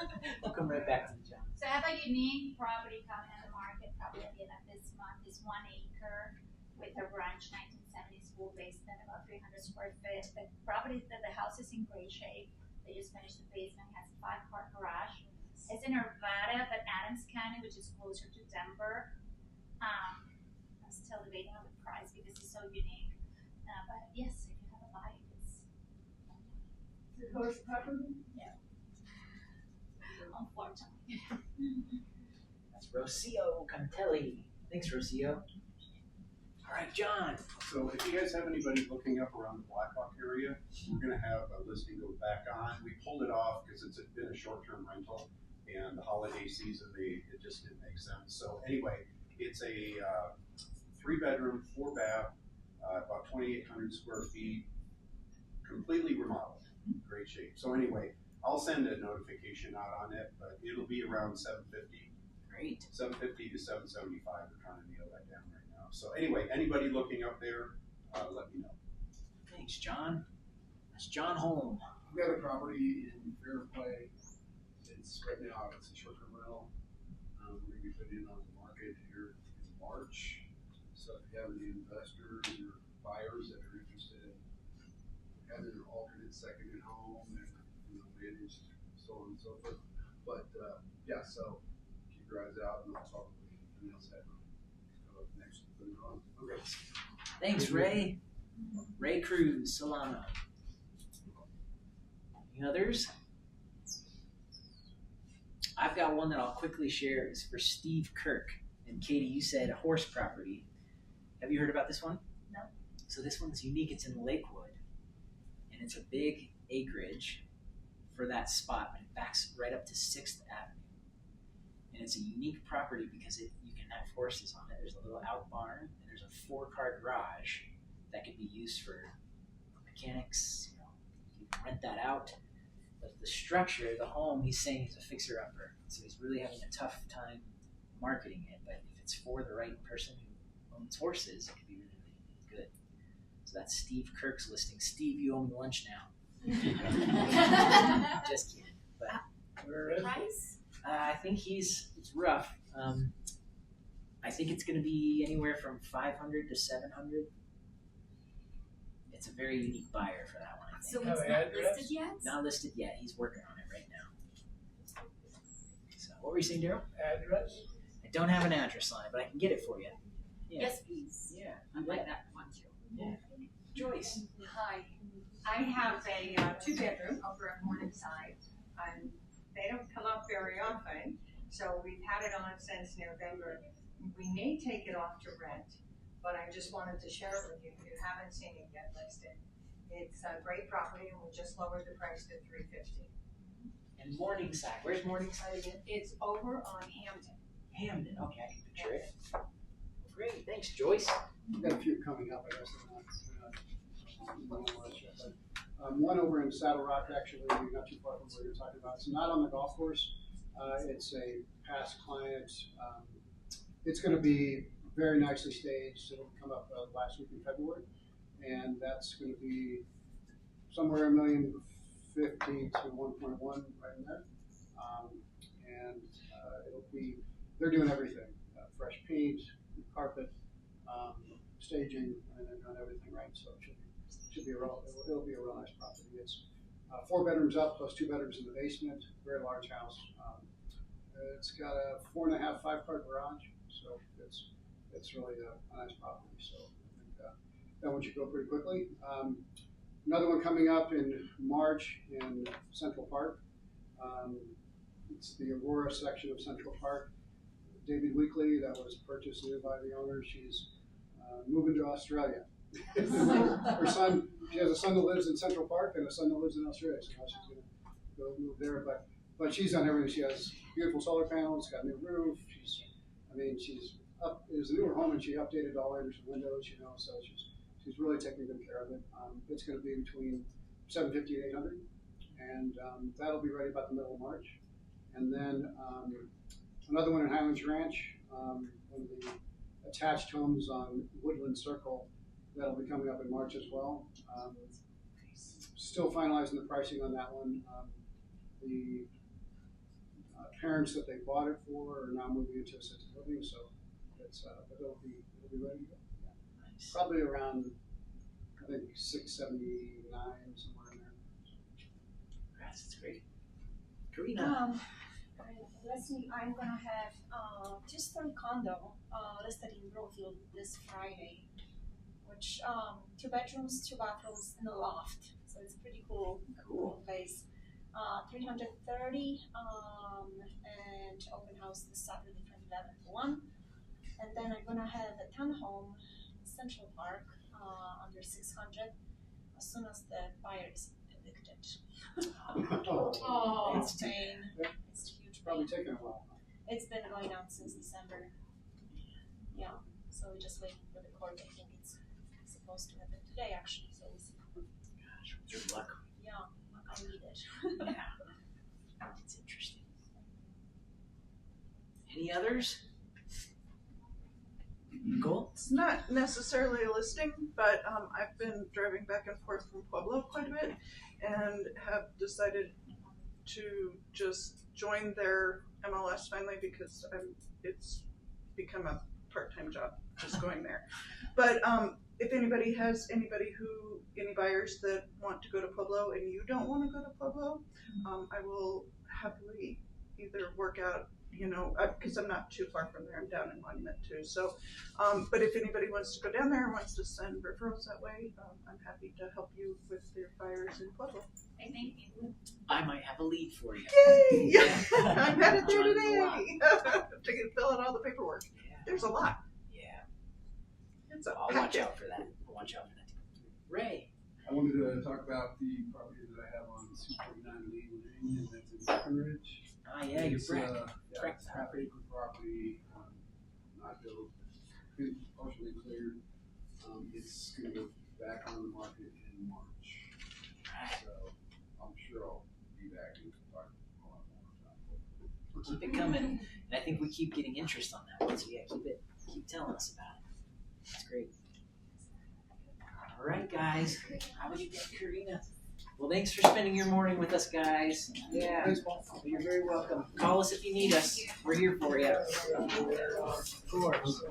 I'll come right back to you, John. So I have a unique property coming on the market probably at the end of this month. It's 1 acre with a ranch 1970s school basement, about 300 square feet. The property, the house is in great shape. They just finished the basement, has a 5-car garage. It's in Arvada, but Adams County, which is closer to Denver. I'm still debating on the price because it's so unique. But yes, if you have a buy, it's yeah. Unfortunately. That's Rocio Cantelli. Thanks, Rocio. All right, John. So if you guys have anybody looking up around the Blackhawk area, we're going to have a listing go back on. We pulled it off because it's been a short-term rental, and the holiday season, it just didn't make sense. So anyway, it's a 3-bedroom, 4-bath, about 2,800 square feet, completely remodeled, great shape. So anyway, I'll send a notification out on it, but it'll be around $750. Great. $750 to $775. We're trying to nail that down right now. So anyway, anybody looking up there, let me know. Thanks, John. That's John Holm. We got a property in Fairplay. It's right now, it's a short-term rental. We're going to be putting it on the market here in March. So if you have any investors or buyers that are interested in having an alternate second at home and, you know, managed, so on and so forth. But, yeah, so keep your eyes out and I'll talk with anything else that next month. Okay. Thanks, Ray. Ray Cruz, Solano. Any others? I've got one that I'll quickly share. It's for Steve Kirk. And Katie, you said horse property. Have you heard about this one? No. So this one's unique. It's in Lakewood. And it's a big acreage for that spot, but it backs right up to 6th Avenue. And it's a unique property because you can have horses on it. There's a little out barn, and there's a 4-car garage that could be used for mechanics. You know, you can rent that out. But the structure, the home, he's saying he's a fixer-upper. So he's really having a tough time marketing it. But if it's for the right person who owns horses, it could be really, really good. So that's Steve Kirk's listing. Steve, you owe me lunch now. Just kidding. But Price? I think it's rough. I think it's going to be anywhere from 500 to 700. It's a very unique buyer for that one, I think. So it's not listed yet? Not listed yet. He's working on it right now. So, what were you saying, Daryl? Address? I don't have an address on it, but I can get it for you. Yeah. Yes, please. Yeah. I'd like that one too. Yeah. Joyce. Hi. I have a 2-bedroom over at Morningside, and they don't come up very often, so we've had it on since November. We may take it off to rent, but I just wanted to share it with you if you haven't seen it yet listed. It's a great property, and we just lowered the price to $350. And Morningside. Where's Morningside again? It's over on Hampton. Hampton. Okay, I can picture it. Great. Thanks, Joyce. We've got a few coming up, I guess. One over in Saddle Rock, actually, not too far from where you're talking about. It's not on the golf course. It's a past client. It's going to be very nicely staged. It'll come up last week in February, and that's going to be somewhere $1,050,000 to 1.1 right in there. And it'll be, they're doing everything: fresh paint, carpet, staging, and they're doing everything right. So it'll be a real nice property. It's 4 bedrooms up plus 2 bedrooms in the basement. Very large house. It's got a 4.5, 5-car garage, so it's really a nice property. So I think that one should go pretty quickly. Another one coming up in March in Central Park. It's the Aurora section of Central Park. David Weekly, that was purchased by the owner. She's moving to Australia. Her son, she has a son that lives in Central Park and a son that lives in Australia, so now she's going to go move there. But she's done everything. She has beautiful solar panels, got a new roof. She's up. It was a newer home, and she updated all her windows. You know, so she's really taking good care of it. It's going to be between $750 and $800, and that'll be ready about the middle of March. And then another one in Highlands Ranch, one of the attached homes on Woodland Circle. That'll be coming up in March as well. Still finalizing the pricing on that one. The parents that they bought it for are now moving into assisted living, so but it'll be ready to go. Yeah. Nice. Probably around, I think, 679, somewhere in there. Congrats, that's great. Karina. I'm gonna have two-story condo listed in Brookfield this Friday, which 2 bedrooms, 2 bathrooms, and a loft. So it's a pretty cool place. 330 and open house this Saturday from 11 to 1. And then I'm gonna have a townhome in Central Park under 600 as soon as the buyer is evicted. It's pain. It's a huge pain. Probably taking a while. It's been going on since December. Yeah, so we're just waiting for the court. I think it's supposed to happen today, actually. So we'll see. Gosh, good luck. Yeah, I need it. Yeah, it's interesting. Any others? Cool. It's not necessarily a listing, but I've been driving back and forth from Pueblo quite a bit and have decided to just join their MLS finally because it's become a part-time job just going there. But if anybody has any buyers that want to go to Pueblo and you don't want to go to Pueblo, I will happily either work out, because I'm not too far from there. I'm down in Monument too. So, but if anybody wants to go down there and wants to send referrals that way, I'm happy to help you with your buyers in Pueblo. I thank you. I might have a lead for you. Yay! I'm headed there today to fill out all the paperwork. There's a lot. Yeah. It's a I'll watch out for that. Ray. I wanted to talk about the property that I have on 249 Lee Lane, and that's in Breckenridge. Ah, yeah, your It's, brick. it's half-acre property, not built, partially cleared. It's going to go back on the market in March. So I'm sure I'll be back and talk a lot more about it. Keep it coming. And I think we keep getting interest on that one. So yeah, keep telling us about it. That's great. All right, guys. How was your day, Karina? Well, thanks for spending your morning with us, guys. Yeah. You're very welcome. Call us if you need us. We're here for you. Of course.